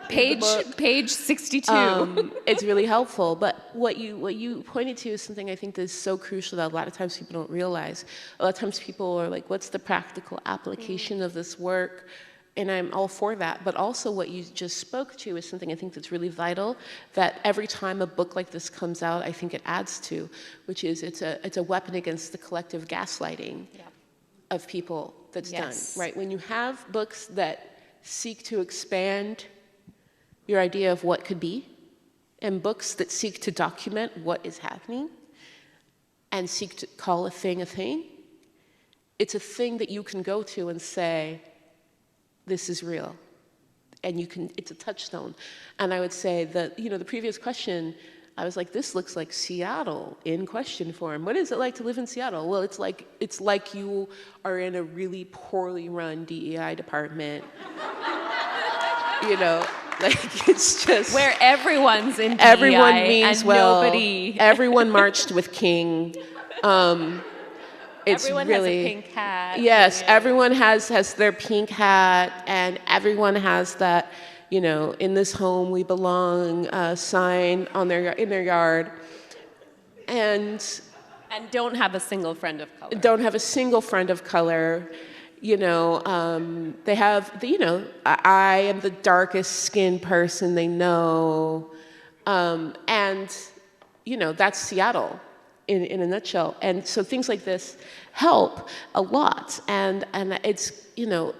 Page 62. it's really helpful. But what you pointed to is something I think that's so crucial that a lot of times people don't realize. A lot of times people are like, what's the practical application of this work? And I'm all for that. But also what you just spoke to is something I think that's really vital, that every time a book like this comes out, I think it adds to, which is it's a weapon against the collective gaslighting of people that's done, right? When you have books that seek to expand your idea of what could be, and books that seek to document what is happening and seek to call a thing, it's a thing that you can go to and say, this is real. And it's a touchstone. And I would say that, you know, the previous question, I was like, this looks like Seattle in question form. What is it like to live in Seattle? Well, it's like you are in a really poorly run DEI department. You know, like it's just where everyone's in DEI everyone means and well. nobody. Everyone marched with King. It's Everyone really, has a pink hat. Yes, everyone has their pink hat, and everyone has that, you know, in this home we belong sign on in their yard, and don't have a single friend of color. Don't have a single friend of color. You know, they have the, you know, I am the darkest skinned person they know, and you know, that's Seattle in a nutshell. And so things like this help a lot, and it's, you know,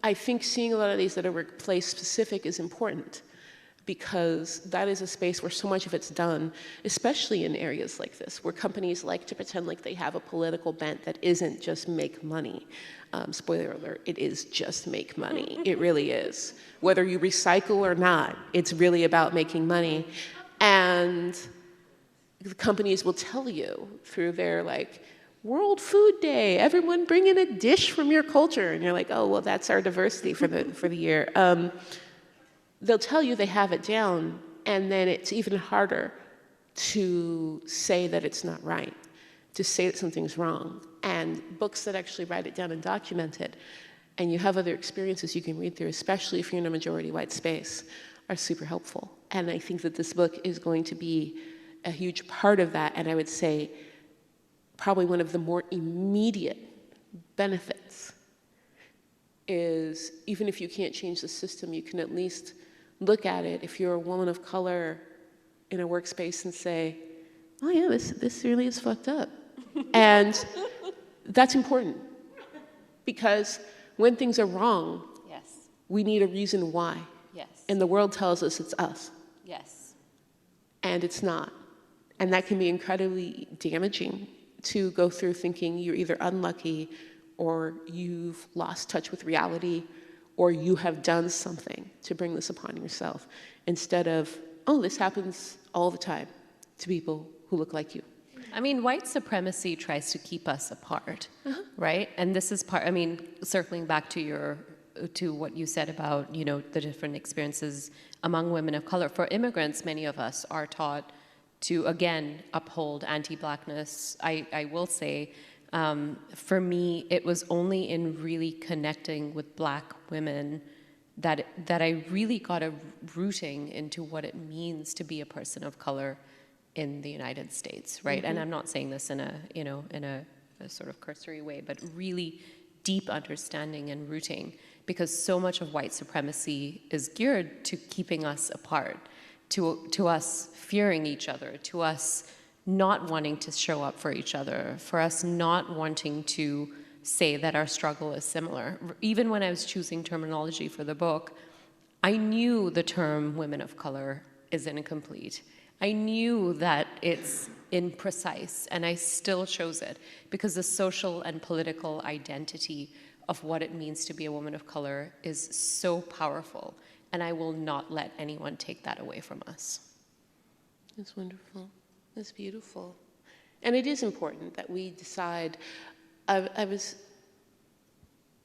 I think seeing a lot of these that are workplace specific is important, because that is a space where so much of it's done, especially in areas like this, where companies like to pretend like they have a political bent that isn't just make money. Spoiler alert, it is just make money. It really is. Whether you recycle or not, it's really about making money. And the companies will tell you through their like, World Food Day, everyone bring in a dish from your culture. And you're like, oh, well, that's our diversity for the year. They'll tell you they have it down, and then it's even harder to say that it's not right, to say that something's wrong. And books that actually write it down and document it, and you have other experiences you can read through, especially if you're in a majority white space, are super helpful. And I think that this book is going to be a huge part of that, and I would say probably one of the more immediate benefits is, even if you can't change the system, you can at least look at it if you're a woman of color in a workspace and say, oh yeah, this really is fucked up. And that's important, because when things are wrong, we need a reason why. And the world tells us it's us. And it's not. And that can be incredibly damaging, to go through thinking you're either unlucky, or you've lost touch with reality, or you have done something to bring this upon yourself, instead of, oh, this happens all the time to people who look like you. I mean, white supremacy tries to keep us apart, right? And this is part, I mean, circling back to what you said about, you know, the different experiences among women of color. For immigrants, many of us are taught to, again, uphold anti-Blackness. I will say, for me, it was only in really connecting with Black women that I really got a rooting into what it means to be a person of color in the United States, right? And I'm not saying this in a sort of cursory way, but really deep understanding and rooting, because so much of white supremacy is geared to keeping us apart, to us fearing each other, to us not wanting to show up for each other, for us not wanting to say that our struggle is similar. Even when I was choosing terminology for the book, I knew the term women of color is incomplete. I knew that it's imprecise, and I still chose it because the social and political identity of what it means to be a woman of color is so powerful, and I will not let anyone take that away from us. That's wonderful. That's beautiful. And it is important that we decide. I was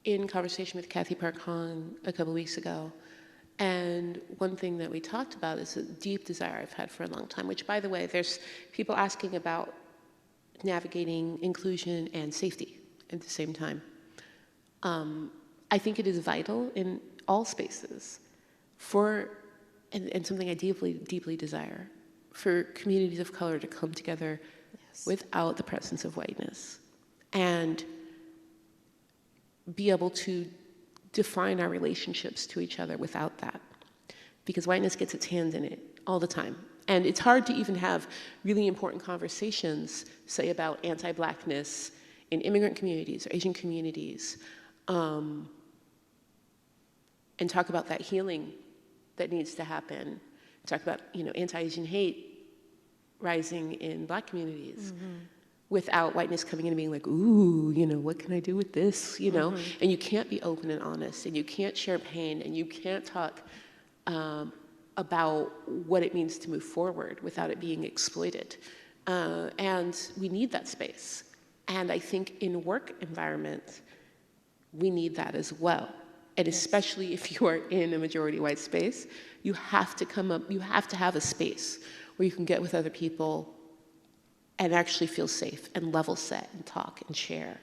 in conversation with Kathy Park Hong a couple weeks ago, and one thing that we talked about is a deep desire I've had for a long time, which, by the way, there's people asking about navigating inclusion and safety at the same time. I think it is vital in all spaces and something I deeply, deeply desire, for communities of color to come together without the presence of whiteness and be able to define our relationships to each other without that. Because whiteness gets its hands in it all the time. And it's hard to even have really important conversations, say, about anti-Blackness in immigrant communities or Asian communities, and talk about that healing that needs to happen. Talk about, anti-Asian hate rising in Black communities without whiteness coming in and being like, ooh, what can I do with this, And you can't be open and honest, and you can't share pain, and you can't talk about what it means to move forward without it being exploited. And we need that space. And I think in work environments, we need that as well. And especially if you are in a majority white space, you have to have a space where you can get with other people and actually feel safe and level set and talk and share.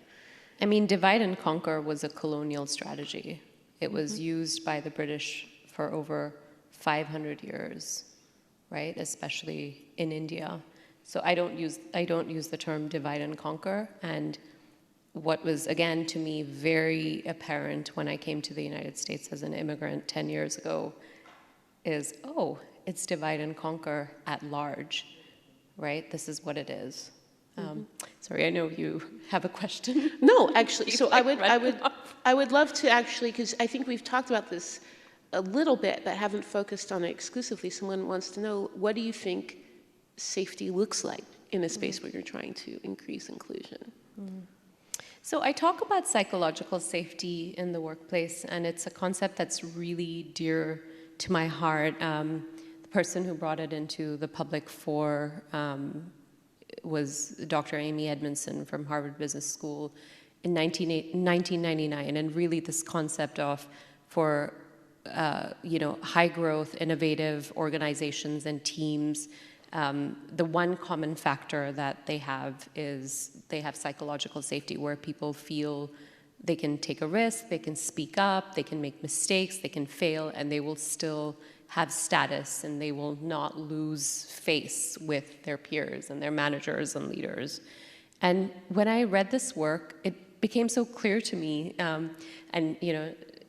I mean, divide and conquer was a colonial strategy. It was used by the British for over 500 years, right? Especially in India. So I don't use the term divide and conquer. And what was, again, to me, very apparent when I came to the United States as an immigrant 10 years ago is, it's divide and conquer at large, right? This is what it is. Sorry, I know you have a question. No, actually, so I would love to actually, because I think we've talked about this a little bit, but haven't focused on it exclusively. Someone wants to know, what do you think safety looks like in a space where you're trying to increase inclusion? So I talk about psychological safety in the workplace, and it's a concept that's really dear to my heart. The person who brought it into the public fore was Dr. Amy Edmondson from Harvard Business School in 1999, and really this concept of for high growth, innovative organizations and teams, the one common factor that they have is they have psychological safety, where people feel they can take a risk, they can speak up, they can make mistakes, they can fail, and they will still have status, and they will not lose face with their peers and their managers and leaders. And when I read this work, it became so clear to me,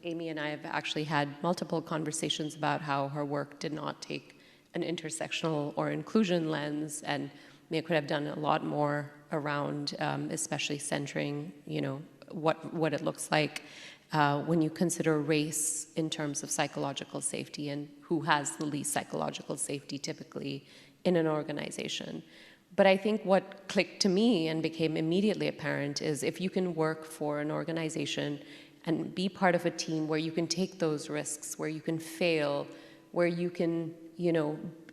Amy and I have actually had multiple conversations about how her work did not take an intersectional or inclusion lens, and they could have done a lot more around, especially centering, what it looks like when you consider race in terms of psychological safety and who has the least psychological safety typically in an organization. But I think what clicked to me and became immediately apparent is if you can work for an organization and be part of a team where you can take those risks, where you can fail, where you can,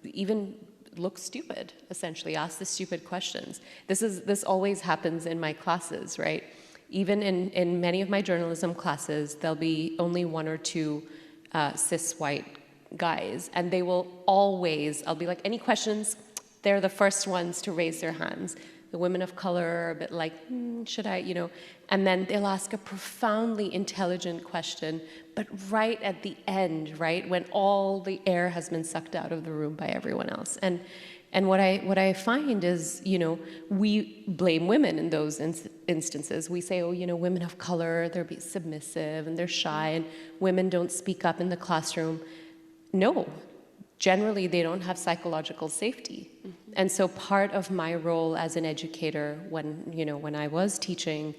even look stupid, essentially, ask the stupid questions. This always happens in my classes, right? Even in many of my journalism classes, there'll be only one or two cis white guys, and they will always, I'll be like, any questions? They're the first ones to raise their hands. The women of color are a bit like, should I, and then they'll ask a profoundly intelligent question, but right at the end, right, when all the air has been sucked out of the room by everyone else. And what I find is, we blame women in those instances. We say, women of color, they're submissive and they're shy, and women don't speak up in the classroom. No, generally they don't have psychological safety. And so part of my role as an educator when I was teaching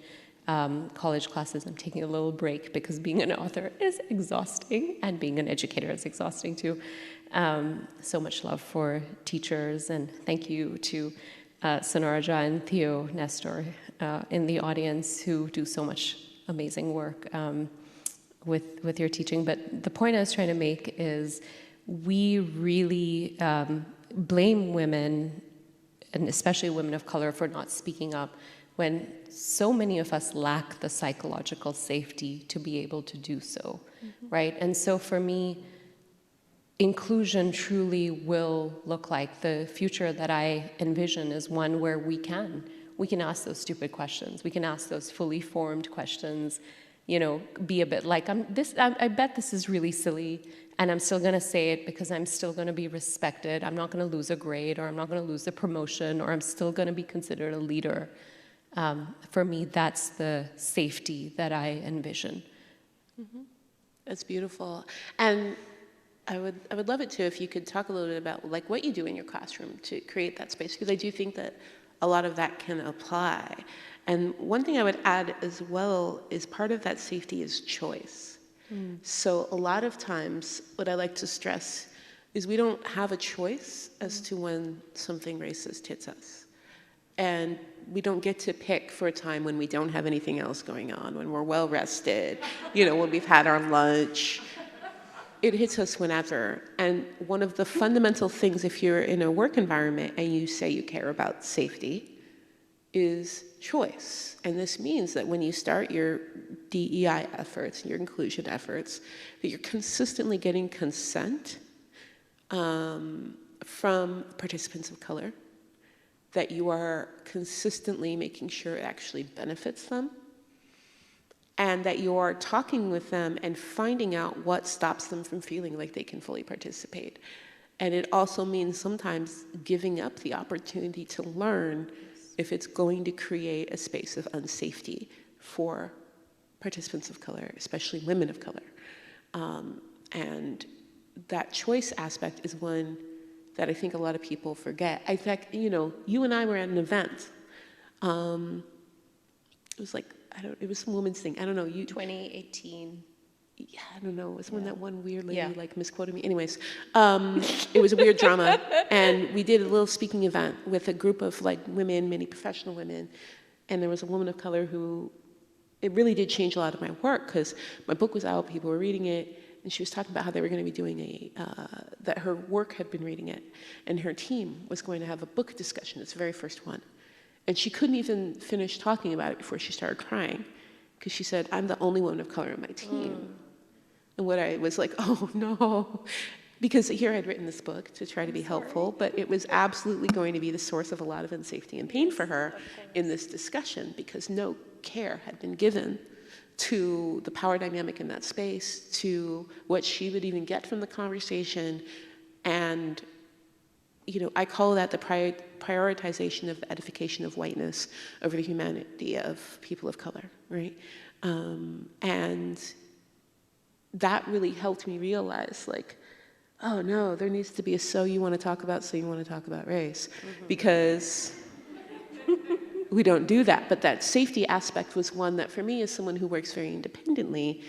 college classes, I'm taking a little break because being an author is exhausting and being an educator is exhausting too. So much love for teachers, and thank you to Sonaraja and Theo Nestor in the audience who do so much amazing work with your teaching. But the point I was trying to make is we really blame women, and especially women of color, for not speaking up when so many of us lack the psychological safety to be able to do so, right? And so for me, inclusion truly will look like the future that I envision is one where we can ask those stupid questions. We can ask those fully formed questions, be a bit like, I bet this is really silly, and I'm still gonna say it because I'm still gonna be respected. I'm not gonna lose a grade, or I'm not gonna lose a promotion, or I'm still gonna be considered a leader. For me, that's the safety that I envision. That's beautiful. And I would love it too if you could talk a little bit about like what you do in your classroom to create that space, because I do think that a lot of that can apply. And one thing I would add as well is part of that safety is choice. So a lot of times what I like to stress is we don't have a choice as to when something racist hits us. And we don't get to pick for a time when we don't have anything else going on, when we're well rested, when we've had our lunch. It hits us whenever. And one of the fundamental things, if you're in a work environment and you say you care about safety, is choice. And this means that when you start your DEI efforts, your inclusion efforts, that you're consistently getting consent from participants of color, that you are consistently making sure it actually benefits them, and that you are talking with them and finding out what stops them from feeling like they can fully participate. And it also means sometimes giving up the opportunity to learn if it's going to create a space of unsafety for participants of color, especially women of color. And that choice aspect is one that I think a lot of people forget. In fact, you and I were at an event. It was like, it was some woman's thing. I don't know. 2018. Yeah, I don't know. It was when that one weird lady misquoted me. Anyways, it was a weird drama. And we did a little speaking event with a group of women, many professional women. And there was a woman of color who, it really did change a lot of my work because my book was out, people were reading it. And she was talking about how they were going to be doing that her work had been reading it. And her team was going to have a book discussion, its very first one. And she couldn't even finish talking about it before she started crying. Because she said, I'm the only woman of color on my team. And what I was like, oh no. Because here I'd written this book to try to be helpful, but it was absolutely going to be the source of a lot of unsafety and pain for her in this discussion because no care had been given to the power dynamic in that space, to what she would even get from the conversation. And, I call that the prioritization of the edification of whiteness over the humanity of people of color, right? And that really helped me realize, oh no, there needs to be a so you want to talk about race. Because we don't do that. But that safety aspect was one that for me, as someone who works very independently,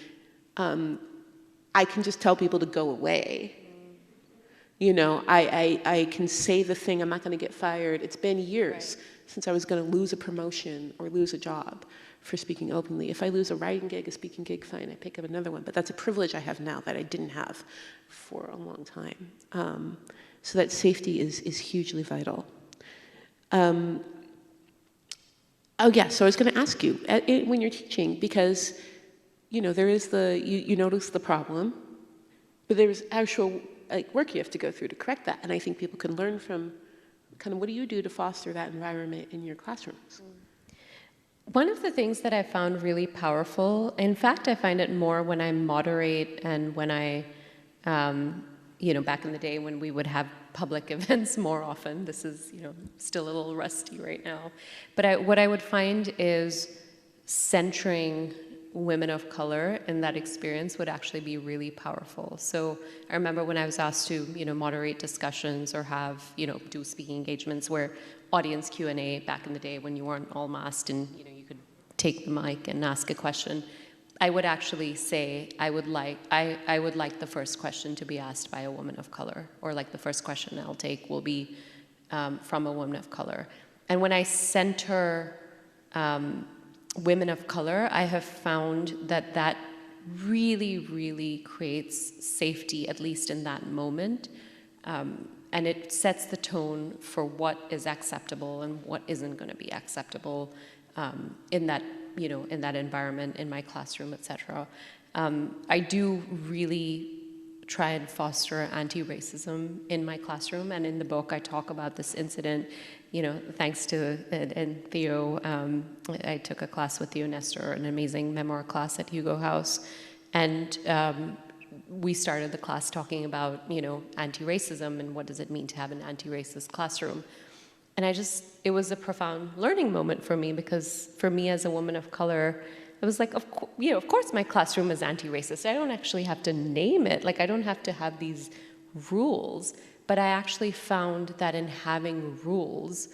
I can just tell people to go away. I can say the thing, I'm not going to get fired. It's been years since I was going to lose a promotion or lose a job for speaking openly. If I lose a writing gig, a speaking gig, fine, I pick up another one. But that's a privilege I have now that I didn't have for a long time. So that safety is hugely vital. So I was going to ask you, when you're teaching, because, there is you notice the problem, but there's actual work you have to go through to correct that. And I think people can learn from kind of what do you do to foster that environment in your classrooms? One of the things that I found really powerful, in fact, I find it more when I moderate and when I, back in the day when we would have public events more often. This is, still a little rusty right now. But what I would find is centering women of color in that experience would actually be really powerful. So I remember when I was asked to, moderate discussions or have, do speaking engagements where audience Q&A back in the day when you weren't all masked and, you could take the mic and ask a question, I would actually say I would like the first question to be asked by a woman of color, or the first question I'll take will be from a woman of color. And when I center women of color, I have found that that really, really creates safety, at least in that moment. And it sets the tone for what is acceptable and what isn't going to be acceptable in that, in that environment, in my classroom, et cetera. I do really try and foster anti-racism in my classroom, and in the book I talk about this incident, thanks to and Theo. I took a class with Theo Nestor, an amazing memoir class at Hugo House, and we started the class talking about, anti-racism and what does it mean to have an anti-racist classroom. And it was a profound learning moment for me, because for me as a woman of color, it was like, of course my classroom is anti-racist. I don't actually have to name it. Like, I don't have to have these rules. But I actually found that in having rules,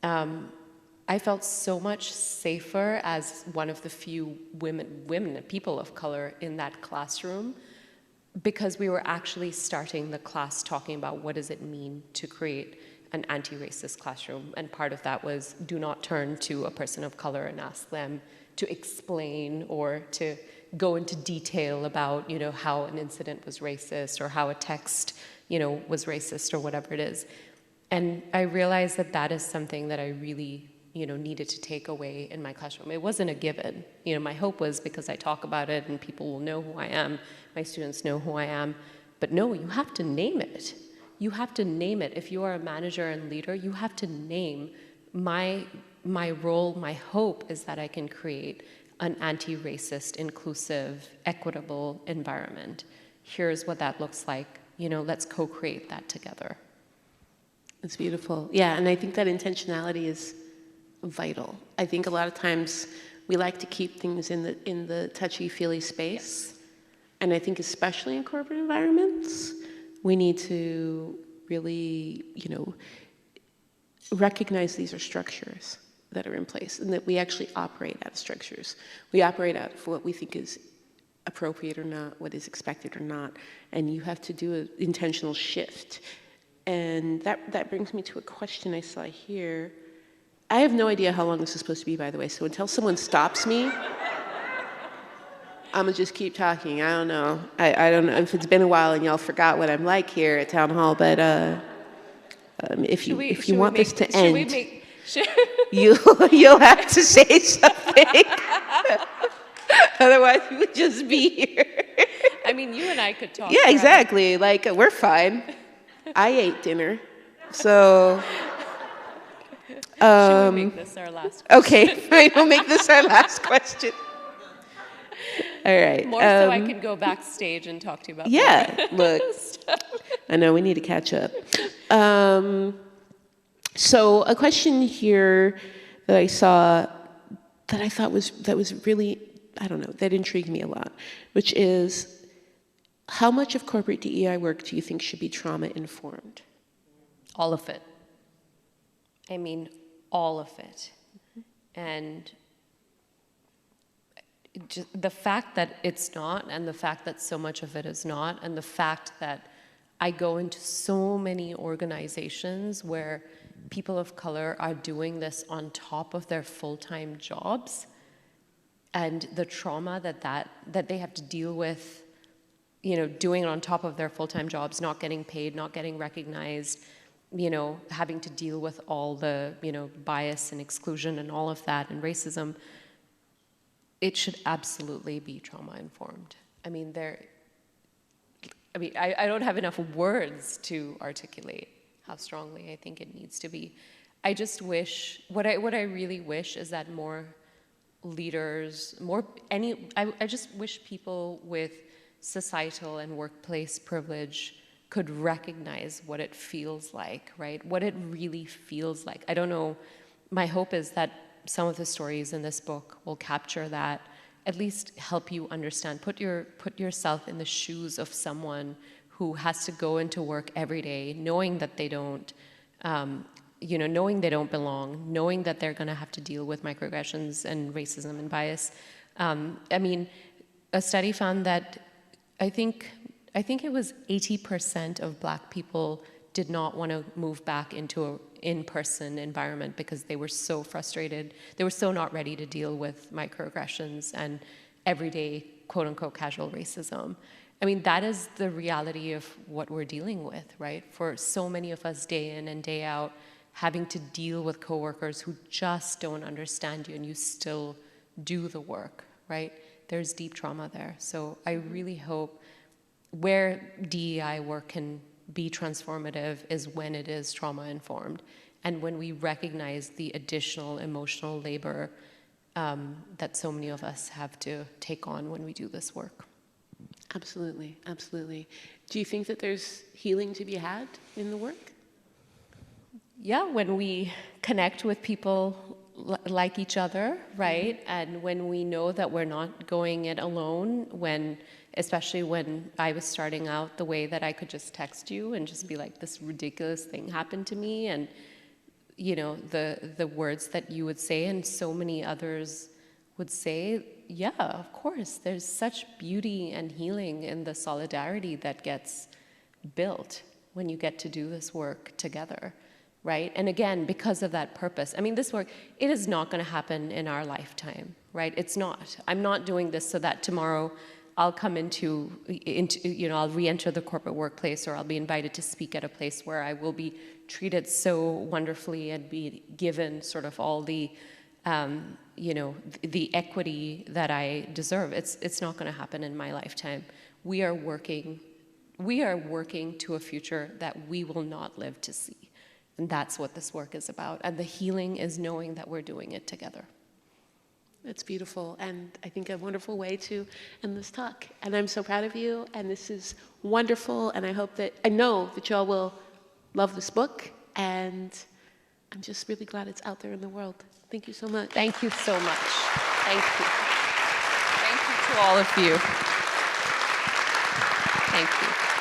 I felt so much safer as one of the few women, people of color in that classroom, because we were actually starting the class talking about what does it mean to create an anti-racist classroom. And part of that was, do not turn to a person of color and ask them to explain or to go into detail about, how an incident was racist or how a text, was racist or whatever it is. And I realized that that is something that I really, needed to take away in my classroom. It wasn't a given. My hope was, because I talk about it and people will know who I am, my students know who I am. But no, you have to name it. You have to name it. If you are a manager and leader, you have to name my role. My hope is that I can create an anti-racist, inclusive, equitable environment. Here's what that looks like. Let's co-create that together. It's beautiful. Yeah, and I think that intentionality is vital. I think a lot of times we like to keep things in the touchy-feely space. Yes. And I think especially in corporate environments, we need to really, recognize these are structures that are in place, and that we actually operate out of structures. We operate out of what we think is appropriate or not, what is expected or not, and you have to do an intentional shift. And that brings me to a question I saw here. I have no idea how long this is supposed to be, by the way, so until someone stops me, I'm gonna just keep talking. I don't know. I don't know if it's been a while and y'all forgot what I'm like here at Town Hall, but if you want this to end, you'll have to say something. Otherwise, we would just be here. I mean, you and I could talk. Yeah, forever. exactly. Like, we're fine. I ate dinner, so. Should we make this our last question? Okay, fine. We'll make this our last question. All right. More so I can go backstage and talk to you about yeah, look, I know we need to catch up. So a question here that I saw that I thought that was really, I don't know, that intrigued me a lot, which is, how much of corporate DEI work do you think should be trauma-informed? All of it. I mean, all of it. And just the fact that it's not, and the fact that so much of it is not, and the fact that I go into so many organizations where people of color are doing this on top of their full-time jobs, and the trauma that they have to deal with, doing it on top of their full-time jobs, not getting paid, not getting recognized, having to deal with all the, bias and exclusion and all of that, and racism. It should absolutely be trauma-informed. I don't have enough words to articulate how strongly I think it needs to be. I just wish, what I really wish is that more leaders, I just wish people with societal and workplace privilege could recognize what it feels like, right? What it really feels like. I don't know, my hope is that some of the stories in this book will capture that, at least help you understand, put yourself in the shoes of someone who has to go into work every day knowing that they don't, knowing they don't belong, knowing that they're gonna have to deal with microaggressions and racism and bias. A study found that I think it was 80% of Black people did not want to move back into in-person environment because they were so frustrated. They were so not ready to deal with microaggressions and everyday, quote unquote, casual racism. I mean, that is the reality of what we're dealing with, right? For so many of us, day in and day out, having to deal with coworkers who just don't understand you and you still do the work, right? There's deep trauma there. So I really hope where DEI work can be transformative is when it is trauma-informed and when we recognize the additional emotional labor that so many of us have to take on when we do this work. Absolutely, absolutely. Do you think that there's healing to be had in the work? Yeah, when we connect with people like each other, right? And when we know that we're not going it alone, especially when I was starting out, the way that I could just text you and just be like, this ridiculous thing happened to me, and you know, the words that you would say and so many others would say, yeah, of course, there's such beauty and healing in the solidarity that gets built when you get to do this work together. Right? And again, because of that purpose, I mean, this work, it is not going to happen in our lifetime, right? It's not. I'm not doing this so that tomorrow I'll come into I'll re-enter the corporate workplace, or I'll be invited to speak at a place where I will be treated so wonderfully and be given sort of all the, the equity that I deserve. It's not going to happen in my lifetime. We are working to a future that we will not live to see. And that's what this work is about. And the healing is knowing that we're doing it together. That's beautiful, and I think a wonderful way to end this talk. And I'm so proud of you, and this is wonderful, and I know that y'all will love this book, and I'm just really glad it's out there in the world. Thank you so much. Thank you so much. Thank you. Thank you to all of you. Thank you.